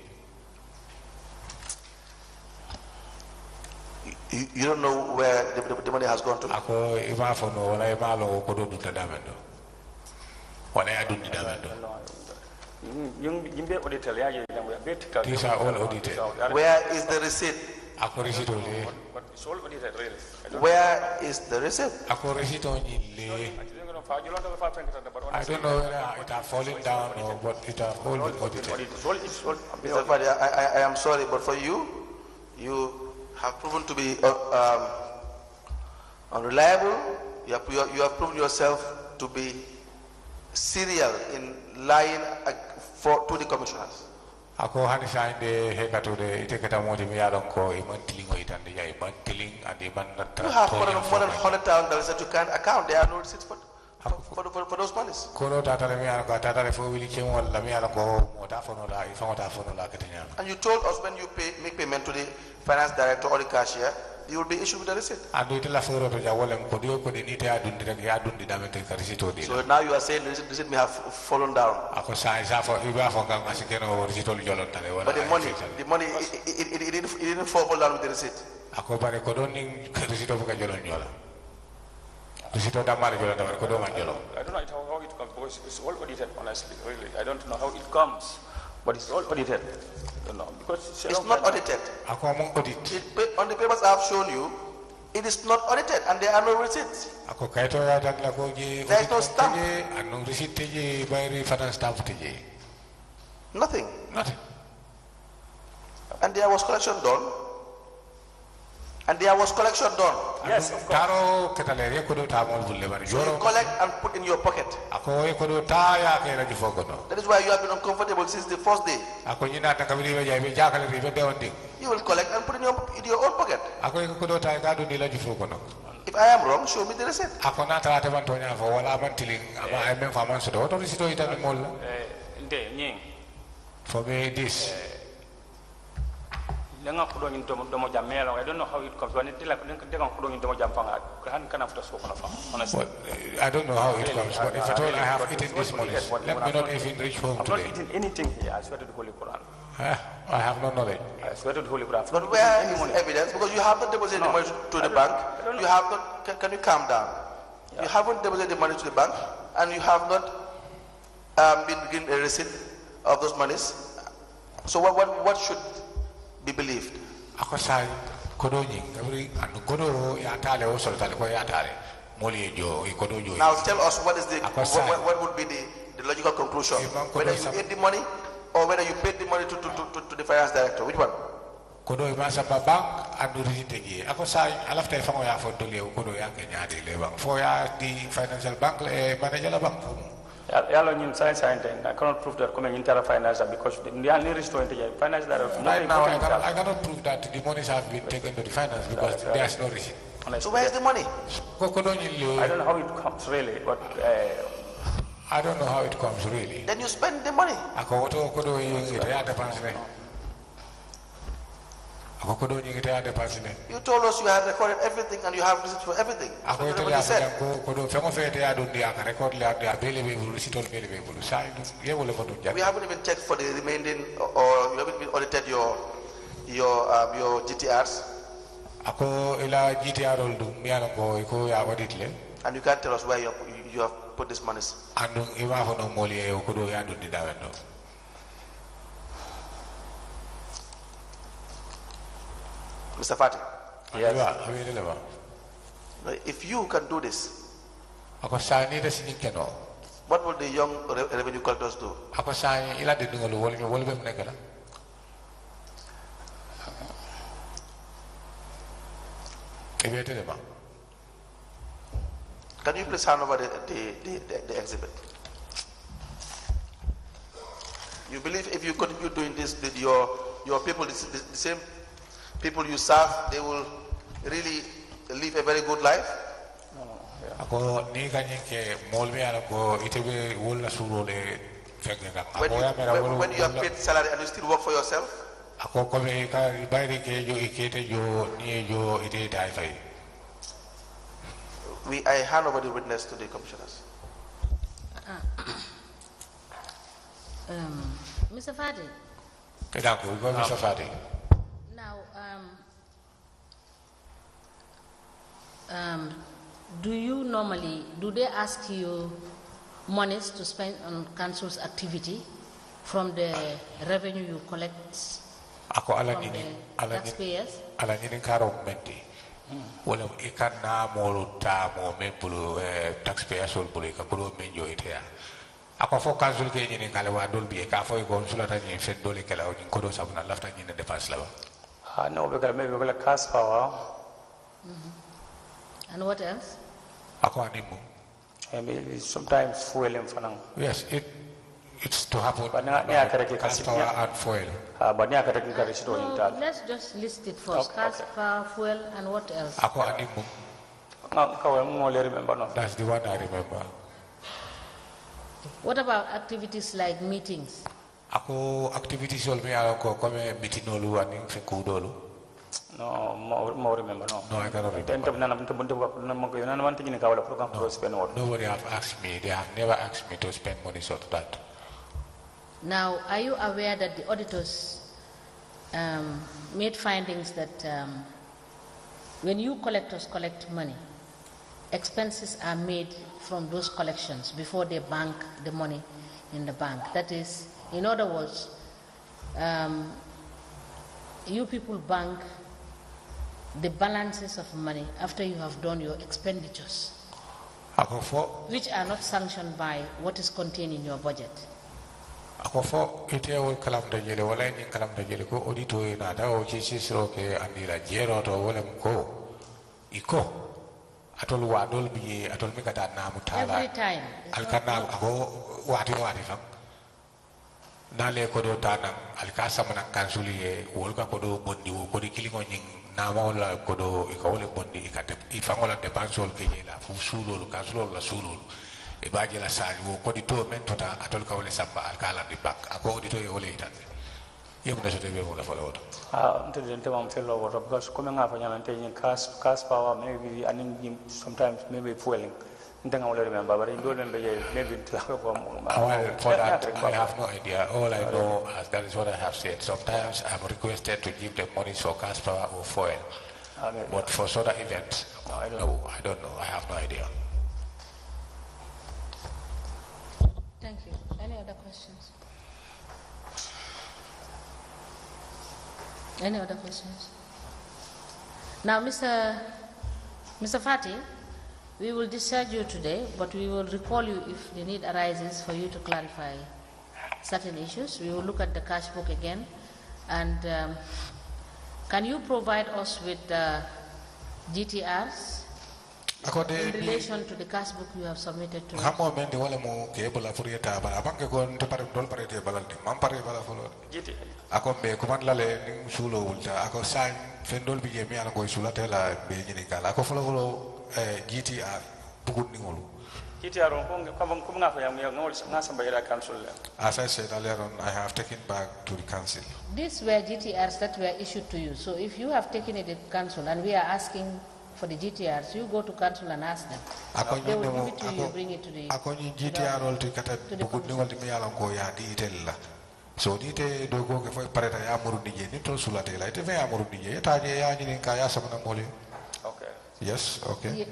You don't know where the money has gone to. Ako ima fono wala ima lo ko do dutta damendo. Wala ya dundi damendo. Yimbe auditor ya je These are all audited. Where is the receipt? Ako receipt o le. But it's all audited really. Where is the receipt? Ako receipt o nyille. I don't know whether it has fallen down or what it has all been audited. Mr. Fadi, I am sorry, but for you have proven to be unreliable. You have proven yourself to be serial in lying to the commissioners. Ako hani sainde hekatude ite keta moti mi yalon ko e mantiling o itande ya e mantiling and e manata. You have more than $100,000 that you can't account. There are no receipts for those monies. Kono tatale mi yalon ko tatale fo wili kem wala mi yalon ko mota fono la ifo mota fono la ketenya. And you told us when you make payment to the finance director or the cashier, you will be issued with the receipt. Andu ite la foro to ja wala ko dio ko de nite adundi rek ya adundi damente ka receipt o So now you are saying the receipt may have fallen down. Ako sa fo iba fo ngam asikeno receipt o jolon tale wala. But the money it didn't fall down with the receipt. Ako bare ko don ning receipt o ka jolon jola. Receipt o damare jolon damare ko do man jolon. I don't know how it comes because it's all audited honestly really. I don't know how it comes. But it's all audited. You know, because it's not audited. Ako among audit. On the papers I have shown you, it is not audited and there are no receipts. Ako kaito ya tak la ko je. There is no stamp. Anu receipt je bayri finance stamp je. Nothing. Nothing. And there was collection done. And there was collection done. Yes, of course. So you collect and put in your pocket. That is why you have been uncomfortable since the first day. You will collect and put in your own pocket. If I am wrong, show me the receipt. For me, this. I don't know how it comes. I don't know how it comes, but if at all I have eaten this money, let me not even reach home today. I'm not eating anything here. I swear to the Holy Quran. I have no knowledge. I swear to the Holy Quran. But where is evidence? Because you have not deposited the money to the bank. You have not. Can you calm down? Yeah. You haven't deposited the money to the bank, and you have not been given a receipt of those monies. So what should be believed? Now tell us what would be the logical conclusion, whether you ate the money or whether you paid the money to the finance director. Which one? I cannot prove that coming into finance because the only restoring the finance director. Right now, I cannot prove that the monies have been taken to the finance because there is no receipt. So where is the money? I don't know how it comes really, but I don't know how it comes really. Then you spend the money. You told us you had recorded everything and you have receipts for everything. We haven't even checked for the remaining, or you haven't been audited your GTRs. And you can't tell us where you have put these monies. Mr. Fati. yes. If you can do this, what will the young revenue collectors do? Can you please hand over the exhibit? You believe if you continue doing this, that your people, the same people you serve, they will really live a very good life? When you have paid salary and you still work for yourself? I hand over the witness to the commissioners. Mr. Fadi. Mr. Fadi. Now, do they ask you monies to spend on council's activity from the revenue you collect from the taxpayers? Wala ikana molu ta mo membulu taxpayers ol bulu ka kulo menjo itea ako fo council ke ni ngale wa dol bi ka fo ko sulata ni fe dole kala o ko do sabuna lafta ni dépense la ba no be kala maybe kala cash power. And what else? Ako animu maybe sometimes fuel and fanang. Yes, it's to happen. But cash power and fuel. But let's just list it first. Okay. Cash power, fuel, and what else? Ako animu. That's the one I remember. What about activities like meetings? Ako activities ol me ako come meeting olu ani fe kudolu. No, more remember no. No, I cannot remember. Nobody have asked me. They have never asked me to spend money sort of that. Now, are you aware that the auditors made findings that when you collectors collect money, expenses are made from those collections before they bank the money in the bank? That is, in other words, you people bank the balances of money after you have done your expenditures, which are not sanctioned by what is contained in your budget. ako fo ite wol kalam da jele wala ni kalam da jele ko audito na da o ci siro ke andira jero to wala ko iko atol wadol bi atol mi kata na mutala every time alkana ako wati fam nale ko do tana alkasa mana kansuli e wol ka ko do bondi ko di kilingo nyin na wala ko do iko wala bondi ikate ifangola de pansol ke la fu sulul kansulo la sulul e baje la sali wo ko di to men tota atol ka wala samba alkala di bak ako di to e wala itan yem na sote be wala fala woto Nte mam fellow water because coming up and taking cast power maybe and sometimes maybe fueling. Nte nga remember but in don't maybe for that I have no idea. All I know is that is what I have said. Sometimes I'm requested to give them money for cast power or fuel. But for soda events, I don't know. I have no idea. Thank you. Any other questions? Any other questions? Now, Mr. Fati, we will discharge you today, but we will recall you if the need arises for you to clarify certain issues. We will look at the cash book again. And can you provide us with GTRs in relation to the cash book you have submitted to us? Ako be kuman lale ning sulo ulta ako sign fendol bi jemi ala koy sulate la be nyini kala ako folo GTR bugun ningolu GTR ko nga fa yam ngol nga samba ira council. As I said earlier on, I have taken back to the council. These were GTRs that were issued to you. So if you have taken it to council and we are asking for the GTRs, you go to council and ask them. They will give it to you, bring it to the ako ni GTR ol to kata bugun ningol di yala ko ya di itella. So dite dogo ke foi pareta ya muru dije ni to sulate la ite ve ya muru dije ta je ya ni ka ya sama mole. Okay. Yes, okay.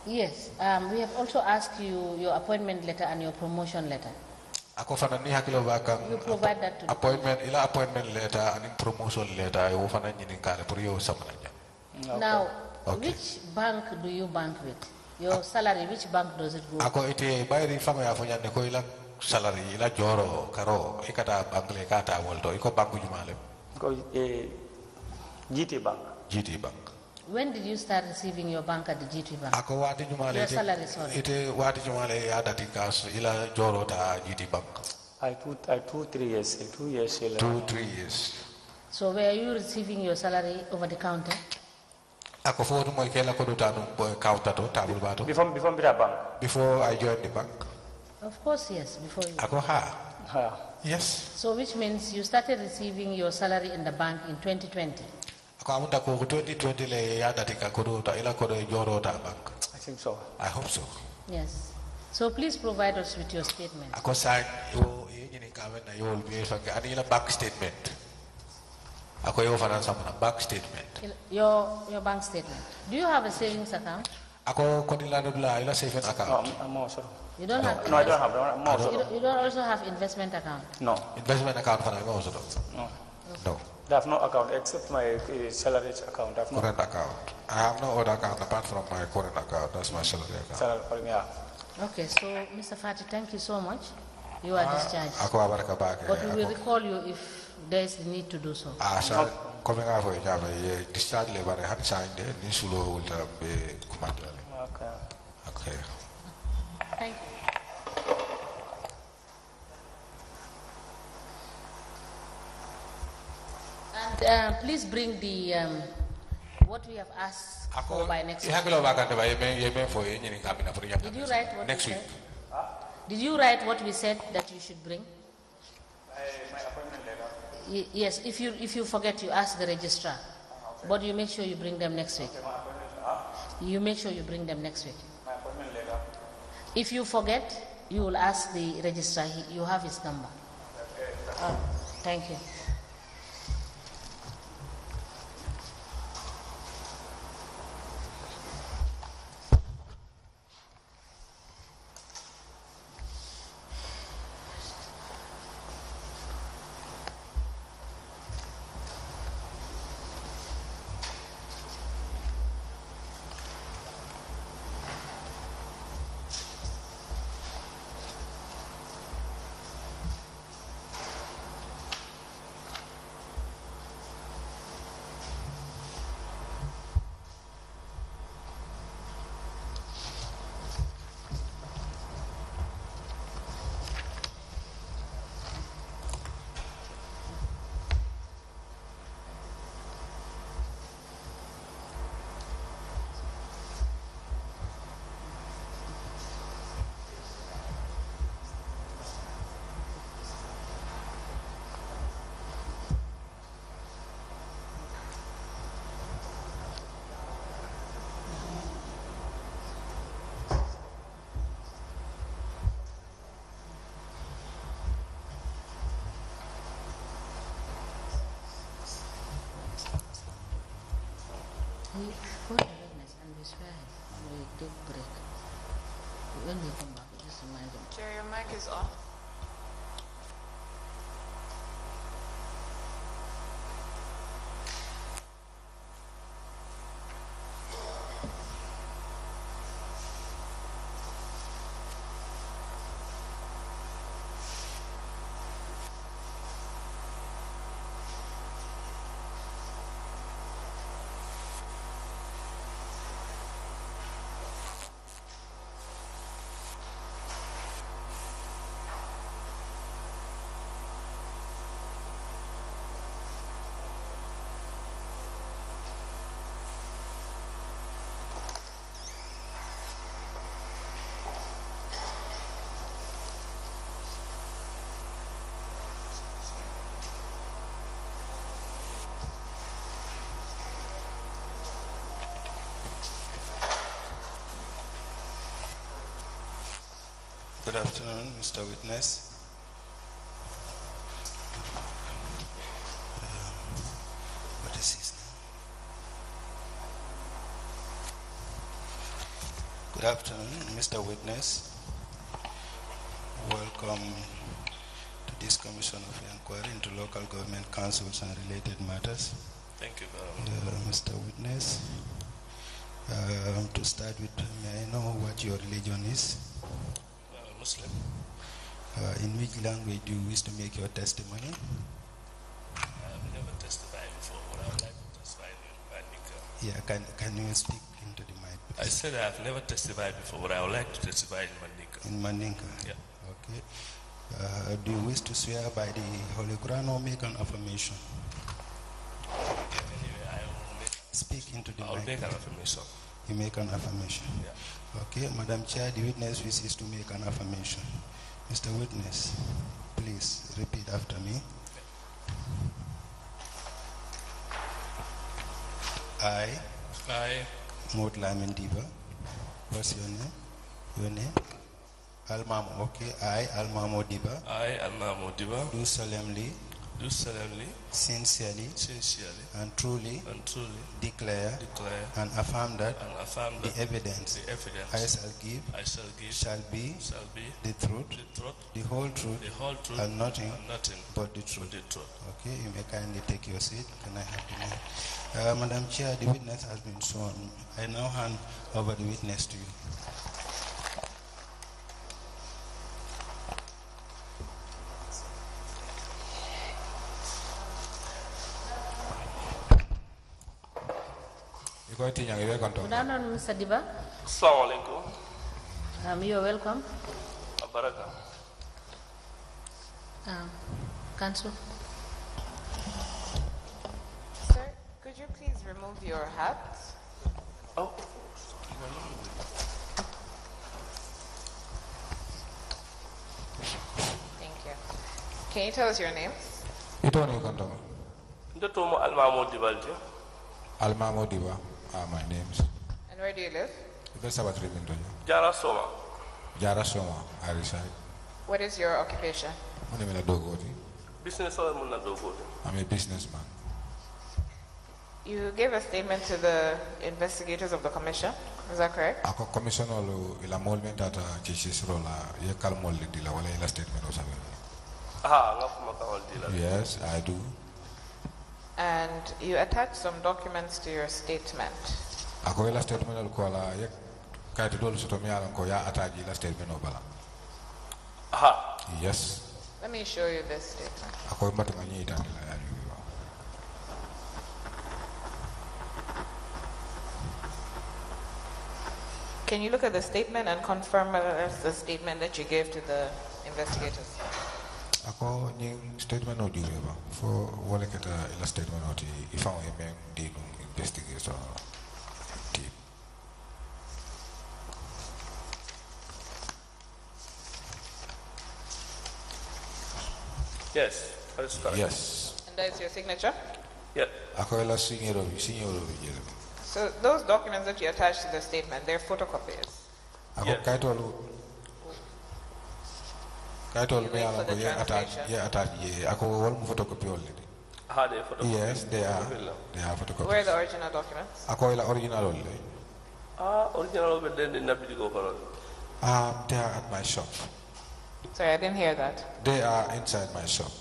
Yes, we have also asked you your appointment letter and your promotion letter. Ako fana ni hakilo baka You provide that to appointment letter and promotion letter yo fana ni ka pour yo sama nya. Now, which bank do you bank with? Your salary, which bank does it go? Ako ite bayri fama ya fanya ne ko ila salary ila joro karo ikata bangle kata wolto iko banku jumale ko GT bank. When did you start receiving your bank at the GT bank? Ako wati jumale your salary, sorry. Ite wati jumale ya dati kas ila joro ta GT bank. I 2-3 years. 2 years. 2-3 years. So were you receiving your salary over the counter? Ako fo mo kela ko do tanu counter to table bato. Before bank. Before I joined the bank. Of course, yes, before you. Ako ha. Yes. So which means you started receiving your salary in the bank in 2020? Ako amunda ko 2020 le ya dati ka ko do ta ila ko do joro ta bank. I think so. I hope so. Yes. So please provide us with your statement. Ako sign yo yini ka na yo be fa ani ila bank statement. Ako yo fana sama bank statement. Your bank statement. Do you have a savings account? Ako konila dula ila savings account. No, sir. You don't have. No, I don't have. You don't also have investment account. No. Investment account for no. No. I have no account except my salary account. I have no current account. I have no other account apart from my current account. That's my salary account. Salary, yeah. Okay, so Mr. Fati, thank you so much. You are discharged. Ako abaraka baake. But we will recall you if there is the need to do so. So coming out for job, discharge labor had signed ni sulo will be commander. Okay. Thank you. And please bring the what we have asked for by next week. Did you write what next week? Did you write what we said that you should bring? My appointment letter. Yes, if you forget, you ask the registrar. But you make sure you bring them next week. You make sure you bring them next week. My appointment letter. If you forget, you will ask the registrar. You have his number. Thank you. Go to witness and we swear him. We take break. When we come back, just remind him. Chair, your mic is off. Good afternoon, Mr. Witness. What is his name? Good afternoon, Mr. Witness. Welcome to this Commission of Inquiry into Local Government Councils and Related Matters. Thank you very much. Mr. Witness, to start with, may I know what your religion is? Muslim. In which language do you wish to make your testimony? I've never testified before, but I would like to testify in Mandinka. Yeah, can you speak into the mic, please? I said I've never testified before, but I would like to testify in Mandinka. In Mandinka? Yeah. Okay. Do you wish to swear by the Holy Quran or make an affirmation? Anyway, I will speak into the mic. I'll make an affirmation. You make an affirmation? Yeah. Okay, Madam Chair, the witness wishes to make an affirmation. Mr. Witness, please repeat after me. I, Mot Lamin Diba. What's your name? Your name? Almamo, okay. I, Almamo Diba. I, Almamo Diba. Do solemnly, sincerely, and truly, declare and affirm that the evidence I shall give shall be the truth, the whole truth, and nothing but the truth. Okay, you may kindly take your seat. Can I have the mic? Madam Chair, the witness has been sworn. I now hand over the witness to you. Good afternoon, Mr. Diba. Assalamu alaikum. You're welcome. Baraka. Council. Sir, could you please remove your hat? Oh. Thank you. Can you tell us your name? Almamo Diba. Almamo Diba are my names. And where do you live? Jara Soma. Jara Soma, I reside. What is your occupation? Business or Munadogoti? I'm a businessman. You gave a statement to the investigators of the commission, is that correct? Ako commission olo ila molment ata chichis rola ye kal molli dila wala ila statement o sabe. Yes, I do. And you attached some documents to your statement. Ako ila statement ol ko ala ye kayto dol soto mi ala ko ya attach ila statement o bala. Yes. Let me show you this statement. Ako mbata ngani ita nila ya. Can you look at the statement and confirm whether that's the statement that you gave to the investigators? Ako nying statement no diwe ba for wala kata ila statement no ti ifang emeng di investigator team. Yes, that's correct. Yes. And that's your signature? Yeah. Ako ila senior So those documents that you attached to the statement, they're photocopies. Ako kaitol me ala ko ye attach ye ako wal mu photocopy already. Yes, they are. They are photocopies. Where are the original documents? Akoila original only. Original but then in Napidigo. They are at my shop. Sorry, I didn't hear that. They are inside my shop.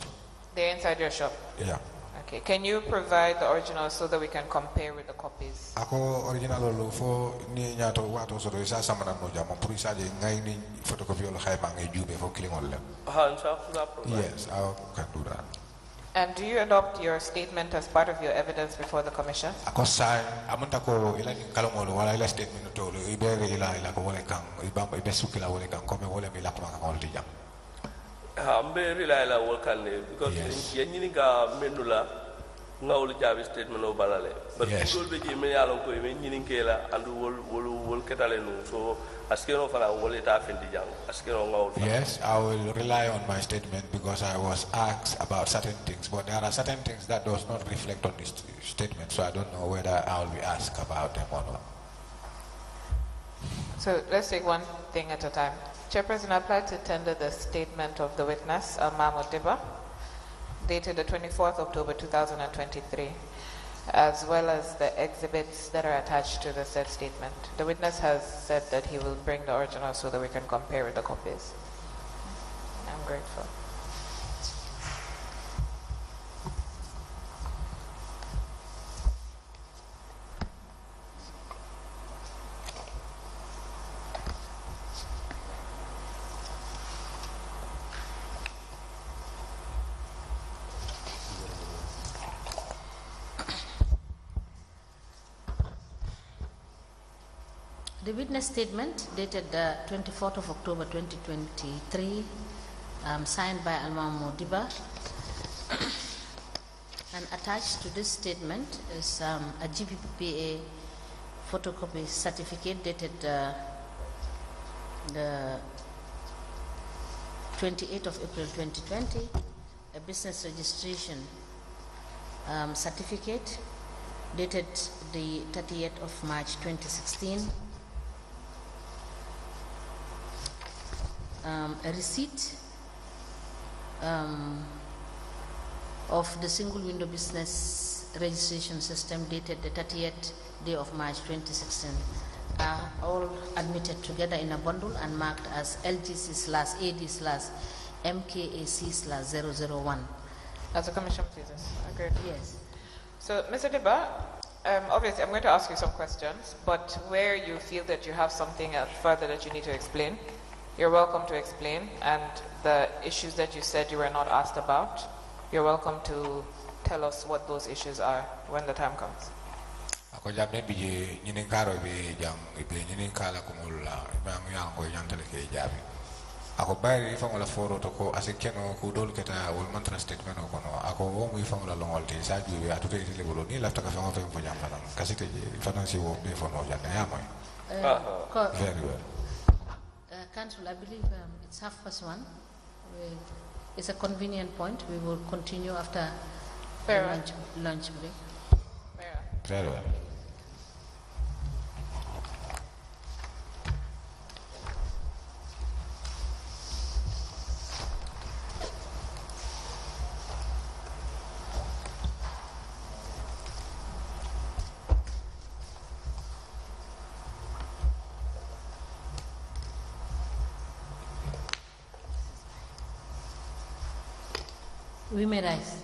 They're inside your shop? Yeah. Okay. Can you provide the original so that we can compare with the copies? Ako original lo fo ni nyato wato so isa sama na moja mo purisa je ngai ni photocopy lo khay bangi jube fo killing all them. Yes, I can do that. And do you adopt your statement as part of your evidence before the commission? Ako sa amunta ko ila ni kalongolo wala ila statement to lo ibere ila ko wala kang ibamba ibesukila wala kang kome wala mi lakma kang all dijam. Ambe rila wolkan because yenni ga mendula ngawul jabi statement o balale but people be ji me yalon ko me nyini kela andu wol ketale no so askeno fala wol eta fendi jang askeno ngawul. Yes, I will rely on my statement because I was asked about certain things, but there are certain things that does not reflect on this statement, so I don't know whether I will be asked about them or not. So let's take one thing at a time. Chairperson, I applied to tender the statement of the witness, Mahmoud Diba, dated the 24th October 2023, as well as the exhibits that are attached to the said statement. The witness has said that he will bring the original so that we can compare with the copies. I'm grateful. The witness statement dated the 24th of October 2023, signed by Almamo Diba, and attached to this statement is a GPPA photocopy certificate dated the 28th of April 2020, a business registration certificate dated the 30th of March 2016, a receipt of the single window business registration system dated the 30th day of March 2016 are all admitted together in a bundle and marked as LGC/AD/MKAC/001. As a commission, please. Agreed. Yes. So, Mr. Diba, obviously I'm going to ask you some questions, but where you feel that you have something further that you need to explain, you're welcome to explain, and the issues that you said you were not asked about, you're welcome to tell us what those issues are when the time comes. Ako jamme bije nyinin karo be jam ibe nyinin kala kumulla imam yango yantale ke jabi. Ako bayri fangola foro to ko asikeno ku dol keta wol mantra statement ko no ako wo mu fangola longol te sa juwe atuto itile bolo ni lafta ka fango fe mo jam fanan kasite je fanansi wo be fono janna ya moy. Very well. Council, I believe it's 1:30. It's a convenient point. We will continue after lunch break. Very well. We may rise.